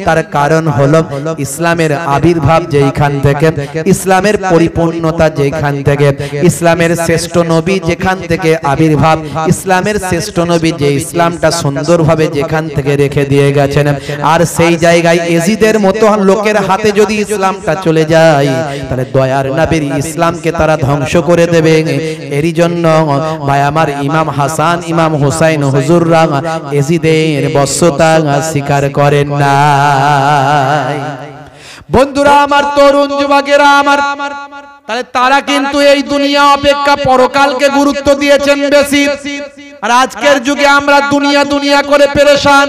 তার কারণ হলো ইসলামের আবির্ভাব যেখান থেকে, ইসলামের পরিপূর্ণতা যেখান থেকে, ইসলামের শ্রেষ্ঠ নবী যেখান থেকে আবির্ভাব, ইসলামের শ্রেষ্ঠ নবী যে ইসলামটা সুন্দরভাবে যেখান থেকে রেখে দিয়ে গেছেন, আর সেই জায়গায় এজিদের মতো লোকের হাতে যদি ইসলামটা চলে যায়, তাহলে দয়ার নবীর ইসলামকে তারা ধ্বংস করে দেবে। এরই জন্য ভাই আমার, ইমাম হাসান, ইমাম হুসাইন হুজুররা এজিদের বশ্যতা স্বীকার করেন না। বন্ধুরা আমার, তরুণ যুবকেরা আমার, তাহলে তারা কিন্তু এই দুনিয়া অপেক্ষা পরকালকে গুরুত্ব দিয়েছেন বেশি। আর আজকের যুগে আমরা দুনিয়া দুনিয়া করে পেরেশান,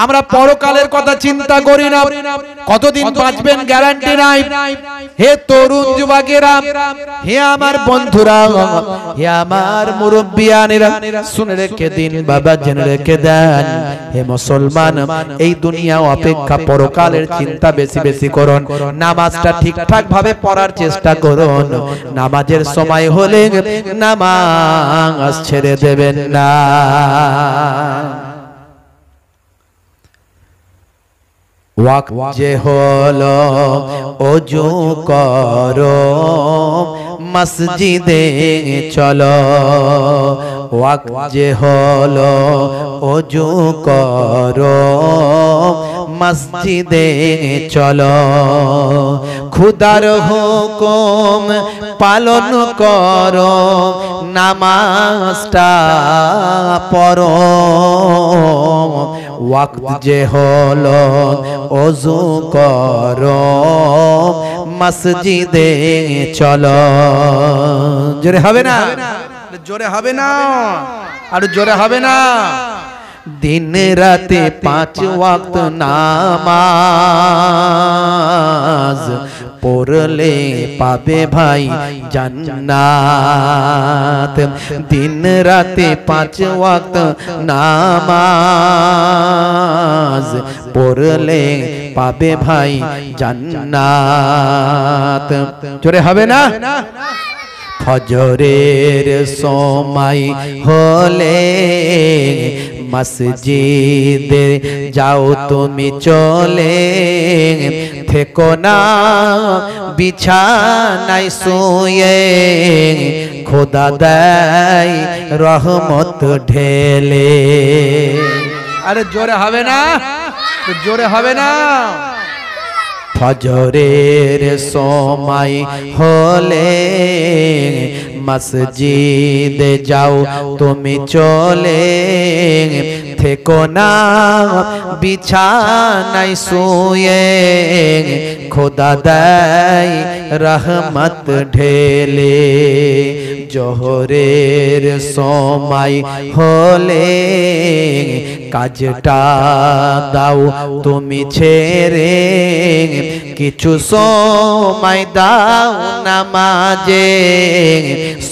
আমরা পরকালের কথা চিন্তা করি না। কতদিন বাঁচবেন গ্যারান্টি নাই। হে তরুণ যুবকেরা, হে আমার বন্ধুরা, হে আমার মুরব্বিয়ানেরা, শুনে রেখে দিন বাবা, জেনে রেখে দেন, হে মুসলমান, এই দুনিয়া অপেক্ষা পরকালের চিন্তা বেশি বেশি করুন। নামাজটা ঠিকঠাক ভাবে পড়ার চেষ্টা করুন। নামাজের সময় হলে নামাজ ছেড়ে দেবেন না। ওয়াক্ত যে হলো ওযু করো, মসজিদে চলো। ওয়াক্ত যে হলো ওযু করো, মসজিদে চলো, খুদার হুকুম পালন করো, নামাজটা পড়ো, ওয়াক্ত যে হলো ওযু করো, মসজিদে চলো। জোরে হবে না? জোরে হবে না? আর জোরে হবে না? दिन राते 5 वक्त नामाज पढ़ले पाबे भाई जन्नत। दिन राते 5 वक्त नामाज पढ़ले पाबे भाई जन्नत। जोरे हबे ना? फजरेर समय होले मस्जिदे जाओ तुमी चले, থেকো না বিছানায় শুয়ে, খোদা দেয় রহমত ঢেলে। আরে জোরে হবে না? জোরে হবে না? ফজরের সময় হলে মসজিদে যাও তুমি চলে, থেকো না বিছানায় শুয়ে, খোদা দেয় রহমত ঢেলে। জোহরের সময় হলে কাজটা দাও তুমি ছেড়ে, কিছু সময় দাও নামাজে,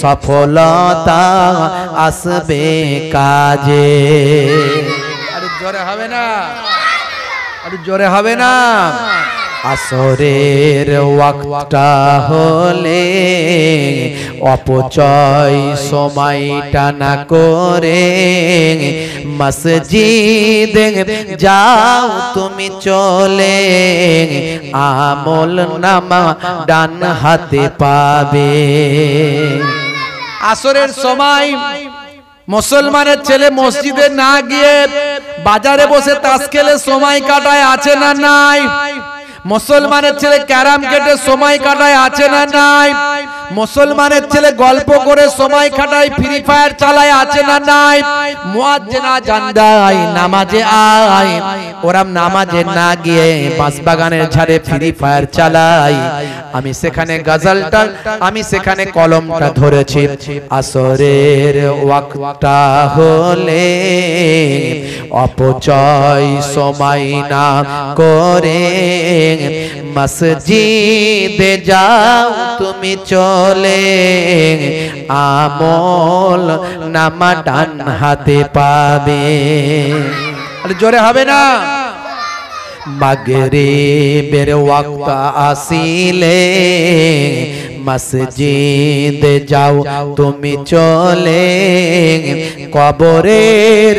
সফলতা আসবে কাজে। আরে জোরে হবে না? আরে জোরে হবে না? আসরের ওয়াক্তটা হলে অপচয় সময়টা না করে, মসজিদে যাও তুমি চলে, আমল নামা ডান হাতে পাবে। আসরের সময় মুসলমানের ছেলে মসজিদে না গিয়ে বাজারে বসে তাস খেলে সময় কাটায়, আছে না নাই? মুসলমানের ছেলে ক্যারাম কেটে সময় কাটায়, আছে না নাই? মুসলমানের ছেলে গল্প করে সময় কাটায়, ফ্রি ফায়ার চালায়, আছে না নাই? মুয়াজ্জিন আযান দেয় নামাজে আয়, ওরা নামাজে না গিয়ে বাঁশবাগানের ঝাড়ে ফ্রি ফায়ার চালায়। আমি সেখানে গজলটা, আমি সেখানে কলমটা ধরেছি। আসরের ওয়াক্তটা হলে অপচয় সময় না করে, মসজিদে যাও তুমি চলে, আমল নামা ডান হাতে পাবে। আরে জোরে হবে না? মাগরিবের ওয়াক্ত আসিলে মসজিদে যাও তুমি চলে, কবরের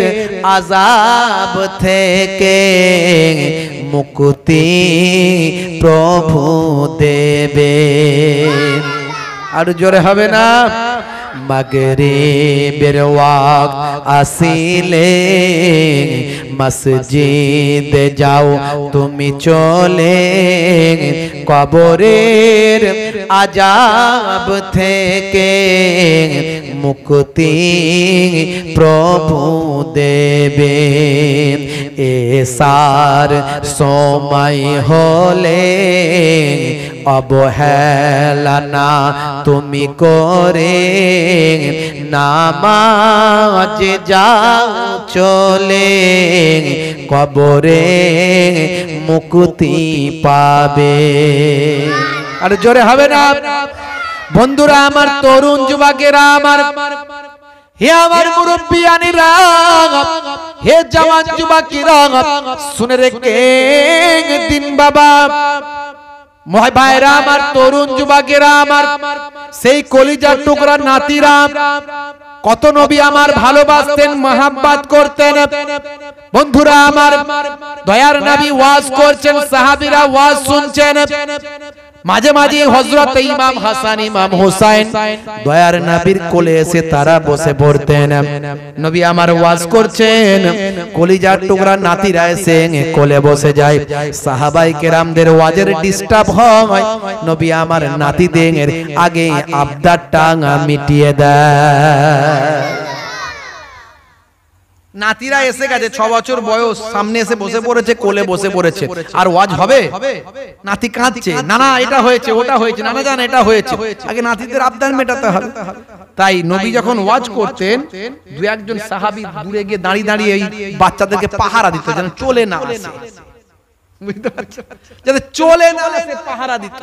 আযাব থেকে মুক্তি প্রভু দেবে। আর জোরে হবে না? মাগরিবের ওয়াক্ত আসিলে মসজিদে যাও তুমি চলে, কবরের আযাব থেকে মুক্তি প্রভু দেবে। এসার সময় হলে অবহেলা না তুমি করে, নামাজে যাও চলে, কবরে মুক্তি পাবে। আর জোরে হবে না? বন্ধুরা আমার, তরুণ যুবকেরা আমার, হে আমার মুরব্বিয়ানিরা, হে জওয়ান যুবকেরা, শুনে রেখেন দিন বাবা, ভাইরা আমার, তরুণ যুবকেরা আমার, সেই কলিজার টুকরা নাতিরা, কত নবী আমার ভালোবাসতেন, মহব্বত করতেন। বন্ধুরা আমার, দয়ার নবী ওয়াজ করছেন, সাহাবীরা ওয়াজ শুনছেন। মাঝে মাঝে হযরত ইমাম হাসান ইমাম হুসাইন দয়ার নবীর কোলে এসে তারা বসে পড়তেন। নবী আমার ওয়াজ করছেন, কলিজার টুকরা নাতিরা এসে কোলে বসে যায়। সাহাবায়ে কেরামদের ওয়াজের ডিস্টার্ব হয়, নবী আমার নাতিদের আগে আবদারটা মিটিয়ে দেয়। নাতিরা এসে গেছে, 6 বছর বয়স, সামনে এসে বসে পড়েছে, কোলে বসে পড়েছে, আর ওয়াজ হবে? নাতি কাঁদছে, না না এটা হয়েছে ওটা হয়েছে, না না জান এটা হয়েছে, আগে নাতিদের আবদার মেটাতে হবে। তাই নবী যখন ওয়াজ করতেন, দু একজন সাহাবী দূরে গিয়ে দাঁড়িয়ে দাঁড়িয়ে এই বাচ্চাদেরকে পাহারা দিত, যেন চলে না আসে, বুঝতে পারছেন, যাতে চলে না আসে পাহারা দিত।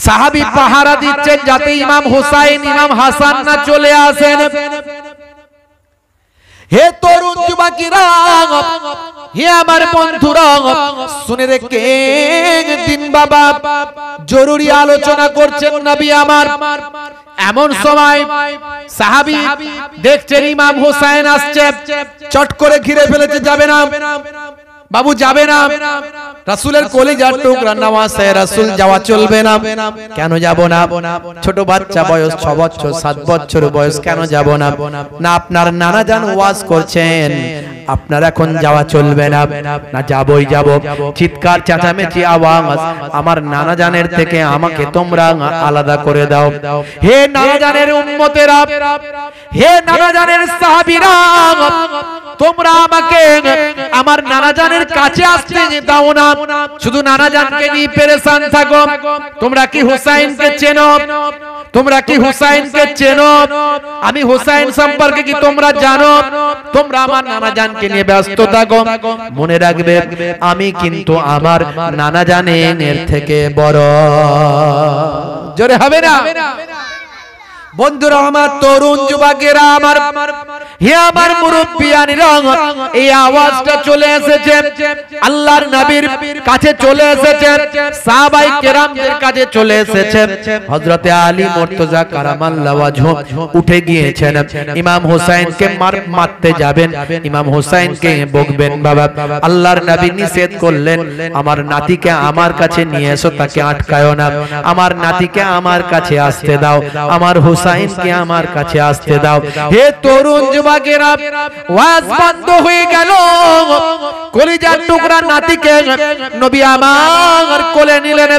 সাহাবী পাহারা দিচ্ছেন যাতে ইমাম হুসাইন ইমাম হাসান না চলে আসেন। হে তরুণ যুবকেরা, হে আমার বন্ধুরা, শুনে রেখেন, দিন বাবা জরুরি আলোচনা করছেন নবী আমার। এমন সময় সাহাবী দেখছেন ইমাম হুসাইন আসছে, চট করে ঘিরে ফেলেছে, যাবে না বাবু, যাবে না, রাসূলের কলিজার টুকরা নওয়াজে রাসূল, যাওয়া চলবে না। কেন যাব না? ছোট বাচ্চা বয়স 6 বছর 7 বছর বয়স, কেন যাব না? না আপনার নানা জান ওয়াজ করছেন, আপনার এখন যাওয়া চলবে না। না যাবই যাব। চিৎকার চেঁচামেচি আওয়াজ, আমার নানা জানের থেকে আমাকে তোমরা আলাদা করে দাও। হে নানা জানের উম্মতেরা, হে নানা জানের সাহাবীরা, তোমরা আমাকে আমার নানা জানের কাছে আসতে দাও না। শুধু নানা জানকে নিয়ে পেরেশান থাকো। তোমরা কি হুসাইনকে চেনো? তোমরা কি হুসাইনকে চেনো? আমি হুসাইন সম্পর্কে কি তোমরা জানো? তোমরা আমার নানা জানকে নিয়ে ব্যস্ত থাকো। মনে রাখবে, আমি কিন্তু আমার নানা জানের থেকে বড়। জোরে হবে না? বন্ধুরা আমার, তরুণ যুবকেরা আমার, হে আমার মুরব্বিয়ানিরা, এই আওয়াজটা চলে এসেছে আল্লাহর নবীর কাছে, চলে এসেছে সাহাবায়ে কেরামদের কাছে, চলে এসেছে। হযরতে আলী মুর্তজা কারামাল্লাহু ওয়াজহু উঠে গিয়েছেন, ইমাম হুসাইনকে মারতে যাবেন, ইমাম হুসাইনকে বকবেন। বাবা আল্লাহর নবী নিষেধ করলেন, আমার নাতিকে আমার কাছে নিয়ে এসো, তাকে আটকায়ো না, আমার নাতিকে আমার কাছে আসতে দাও, আমার হুসাইনকে আমার কাছে আসতে দাও। হে তরুণ যুবকেরা, ওয়াজ বন্ধ হয়ে গেল। কলিজার টুকরা নাতিকে নবী আমার কোলে নিলেন,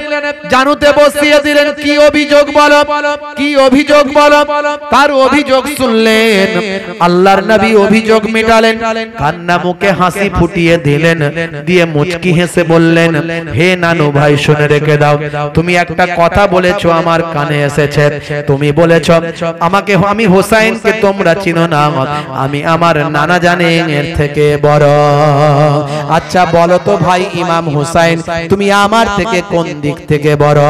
জানুতে বসিয়ে দিলেন। কি অভিযোগ বলো, কি অভিযোগ বলো? তার অভিযোগ শুনলেন, আল্লাহর নবী অভিযোগ মেটালেন, কান্না মুখে হাসি ফুটিয়ে দিলেন, দিয়ে মুচকি হেসে বললেন, হে নানু ভাই শুনে রেখে দাও, তুমি একটা কথা বলেছো আমার কানে এসেছে। তুমি বলেছো আমাকে, আমি হুসাইনকে তোমরা চিনো না, আমি আমার নানা জানের থেকে বড়। আচ্ছা বলো তো ভাই ইমাম হুসাইন, তুমি আমার থেকে কোন দিক থেকে বড়?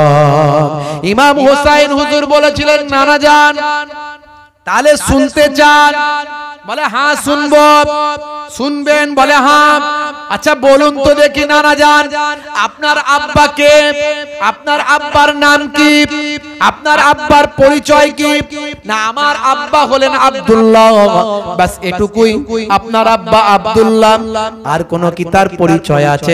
ইমাম হুসাইন হুজুর বলেছিলেন, নানা জান। তাহলে শুনতে চান? বলে হ্যাঁ শুনবো। শুনবেন? বলে হ্যাঁ। আচ্ছা বলুন তো দেখি নানা জান, আপনার আব্বাকে, আপনার আব্বার নাম কি, আপনার আব্বার পরিচয় কি? না আমার আব্বা হলেন আব্দুল্লাহ, বাস এটুকুই। আপনার আব্বা আব্দুল্লাহ, আর কোন কি তার পরিচয় আছে?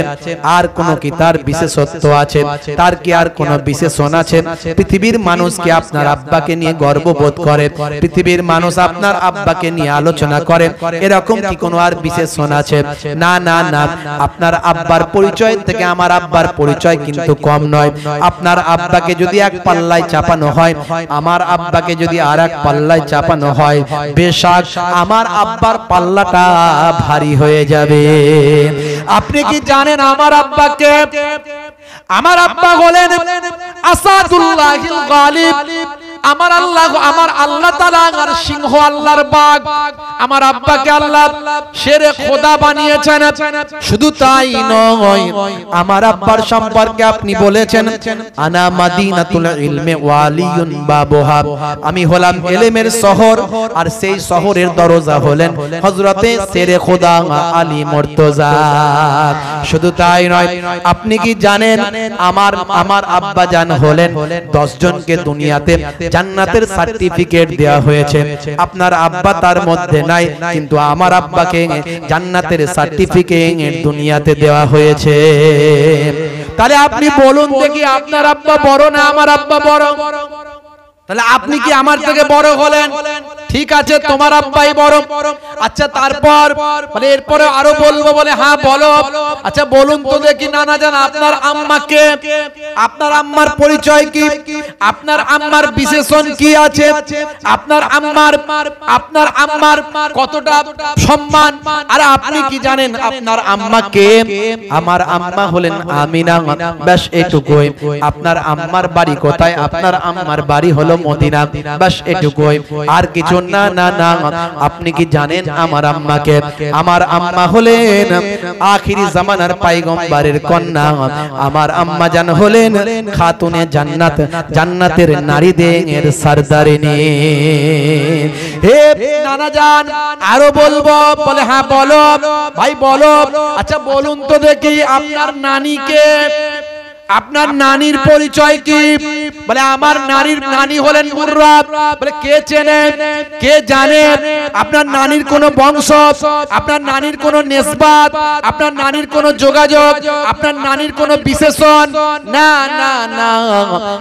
আর কোন কি তার বিশেষত্ব আছে? তার কি আর কোন বিশেষণ আছে? পৃথিবীর মানুষ কি আপনার আব্বাকে নিয়ে গর্ববোধ করে? পৃথিবীর মানুষ আপনার আব্বাকে নিয়ে আলোচনা করে? এরকম কি কোনো আর বিশেষণ আছে? না না না, আপনার আব্বার পরিচয় থেকে আমার আব্বার পরিচয় কিন্তু কম নয়। আপনার আব্বাকে যদি এক পাল্লায় চাপানো হয়, আমার আব্বাকে যদি আর এক পাল্লায় চাপানো হয়, বেশক আমার আব্বার পাল্লাটা ভারী হয়ে যাবে। আপনি কি জানেন আমার আব্বাকে? আমার আব্বা হলেন আসাদুল্লাহিল গালিব। আমার আল্লাহ, আমার আল্লাহ তাআলার সিংহ, আল্লাহর বাঘ। আমার আব্বাকে আল্লাহ শেরে খোদা বানিয়েছেন। শুধু তাই নয়, আমার আব্বার সম্পর্কে আপনি বলেছেন, আনা মাদিনাতুল ইলমি ওয়ালিয়ুন বাবুহা, আমি হলাম ইলমের শহর, আর সেই শহরের দরজা হলেন হযরতে শেরে খোদা আলী মুর্তজা। শুধু তাই নয়, আপনি কি জানেন আমার আব্বা জান হলেন 10 জনকে দুনিয়াতে জান্নাতের সার্টিফিকেট দেওয়া হয়েছে। আপনার আব্বা তার মধ্যে নাই, কিন্তু আমার আব্বাকে জান্নাতের সার্টিফিকেট দুনিয়াতে দেওয়া হয়েছে। তাহলে আপনি বলুন দেখি, আপনার আব্বা বড় না আমার আব্বা বড়? তাহলে আপনি কি আমার থেকে বড় হলেন? ঠিক আছে, তোমার আব্বাই বড়। আচ্ছা, তারপর মানে এরপরে আরো বলবো বলে হ্যাঁ বলো। আচ্ছা বলুন তো দেখি নানা জান, আপনার আম্মাকে, আপনার আম্মার পরিচয় কি? আপনার আম্মার বিশেষণ কি আছে? আপনার আম্মার কতটা সম্মান? আর আপনি কি জানেন আপনার আম্মাকে? আমার আম্মা হলেন আমিনা, ব্যাস এটুকুই। আপনার আম্মার বাড়ি কোথায়? আপনার আম্মার বাড়ি হলো মদিনা, ব্যাস এটুকুই, আর কিছু না না না। আপনি কি জানেন আমার আম্মাকে? আমার আম্মা হলেন আখিরি জামানার পয়গম্বরের কন্যা। আমার আম্মা জান হলেন খাতুনে জান্নাত, জান্নাতের নারীদের সরদারিনী। হে নানা জান, আরো বলবো বলে হ্যাঁ বলো ভাই বলো। আচ্ছা বলুন তো দেখি, আপনার নানিকে, আপনার নানির পরিচয় কি? বলে আমার নানি হলেন মুর্রা। বলে কে চেনে, কে জানে আপনার নানির কোন বংশ, আপনার নানির কোন নিসবাত, আপনার নানির কোন যোগাযোগ, আপনার নানির কোন বিশেষণ? না না না।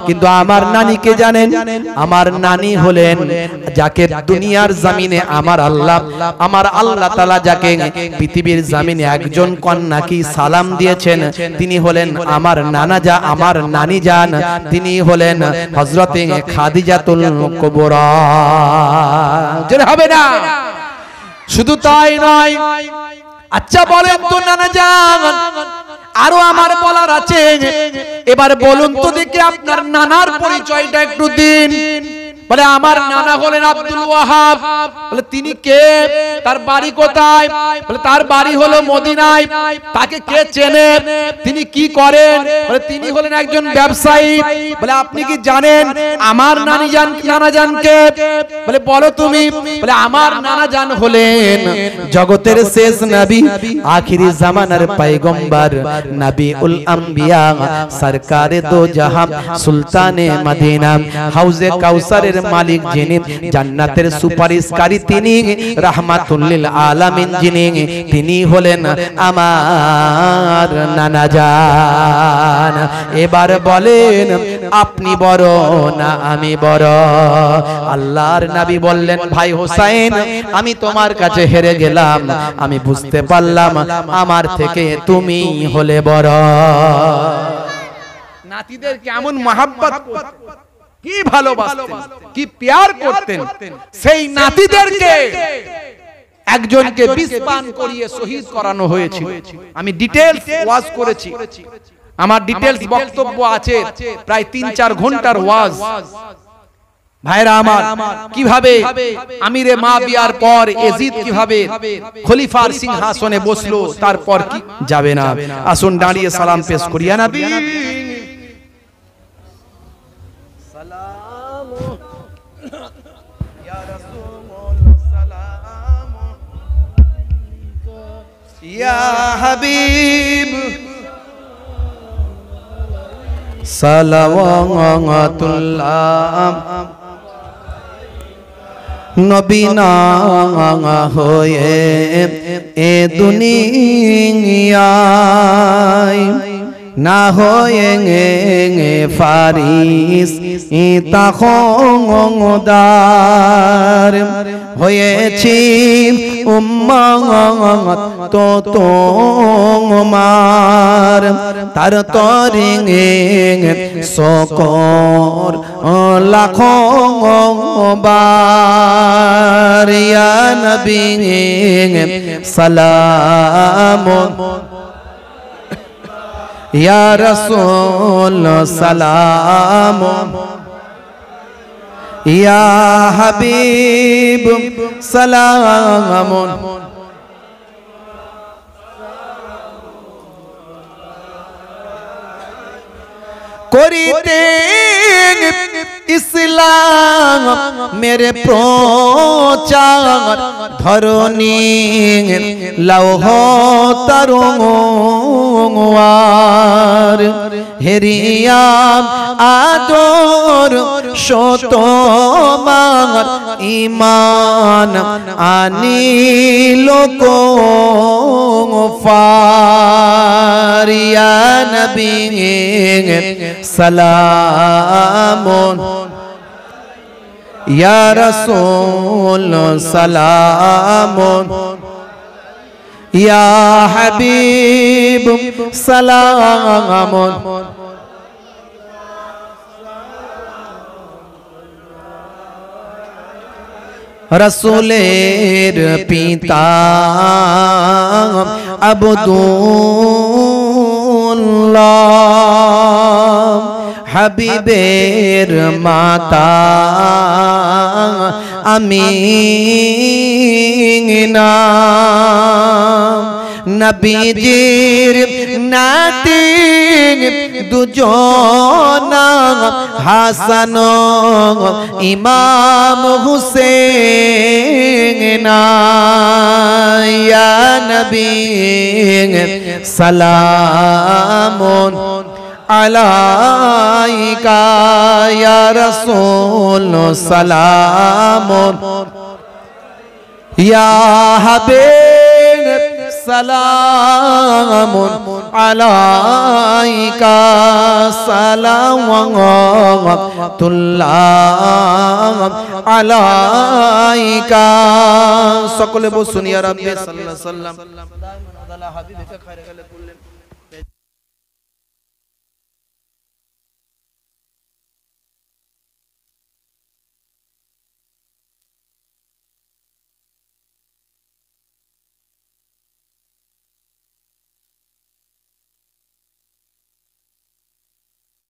কিন্তু আমার নানিকে জানেন? আমার নানি হলেন যাকে দুনিয়ার জমিনে আমার আল্লাহ তাআলা যাকে পৃথিবীর জমিনে একজন কন্যাকে সালাম দিয়েছেন, তিনি হলেন আমার নানা, আমার নানি জান, তিনি হলেন হযরতে খাদিজাতুল কুবরা। জোরে হবে না? শুধু তাই নয়। আচ্ছা বলেন তো নানা জান, আরো আমার বলার আছে। এবার বলুন তো দেখি আপনার নানার পরিচয়টা একটু দিন। বলে আমার নানা হলেন আব্দুল ওয়াহাব। বলে তিনি কে? তার বাড়ি কোথায়? বলে তার বাড়ি হলো মদিনায়। তাকে কে চেনে? তিনি কি করেন? বলে তিনি হলেন একজন ব্যবসায়ী। বলে আপনি কি জানেন আমার নানা জানকে? বলে বলো তুমি। বলে আমার নানা জান হলেন জগতের শেষ নবী, আখিরি জামানার পয়গম্বর, নবীউল আম্বিয়া, সরকারে দো জাহান, সুলতানে মদিনা, হাউজে কাউসারের মালিক যিনি, জান্নাতের সুপারিশকারী তিনি, রাহমাতুল লিল আলামিন যিনি, তিনি হলেন আমার নানা জান। এবার বলেন আপনি বড় না আমি বড়? আল্লাহর নবী বললেন, ভাই হোসেন আমি তোমার কাছে হেরে গেলাম, আমি বুঝতে পারলাম আমার থেকে তুমি হলে বড়। নাতিদের কেমন মহব্বত করতেন, কি ভালোবাসতেন, কি প্যার করতেন। সেই নাতিদেরকে একজনকে বিষ পান করিয়ে শহীদ করানো হয়েছিল। আমি ডিটেইলস ওয়াজ করেছি, আমার ডিটেইলস বক্তব্য আছে, প্রায় 3-4 ঘন্টার ওয়াজ। ভাইরা আমার, কিভাবে আমিরে মাবিয়ার পর ইয়াজিদ কিভাবে খলিফার সিংহাসনে বসলো, তারপর কি যাবে না। আসুন দাঁড়িয়ে সালাম পেশ করি। ইয়া নবী সালাম, ইয়া রাসূল সালাম, ইয়া হাবিব সালাওয়াতুল্লাহ। নবী না হয়ে এ দুনিয়ায়, না হয়ে ফারিস তাখদার, হয়েছি উম্মত তো তোমার, তার তরিঙে শকর লাখো বার। ইয়া নবী সালাম, ইয়া রাসূল সালাম, ইয়া হাবিব সালাম। করিতে ইসলাম মেরে প্রচার ধরণী লৌহ তরুয়ার হেরিয়াম আদর শতমার ইমান আনিল ফারিয়া নবী সালামুন ইয়া রাসূল সালামুন ইয়া হাবিব সালামুন রসুলের পিতা আব্দুল্লাহ হাবিবের মাতা আমিনা নবীজির নাতি দুজনা হাসান ইমাম হুসেন ইয়া নবী সালামুন আলাইকা ইয়া রাসূল সালামুন ইয়া হাবিব সালামুন আলাইকা সালাওয়াতুল্লাহ আলাইকা সকলে বলুন ইয়া রাব্বি সাল্লাল্লাহু আলাইহি ওয়াসাল্লাম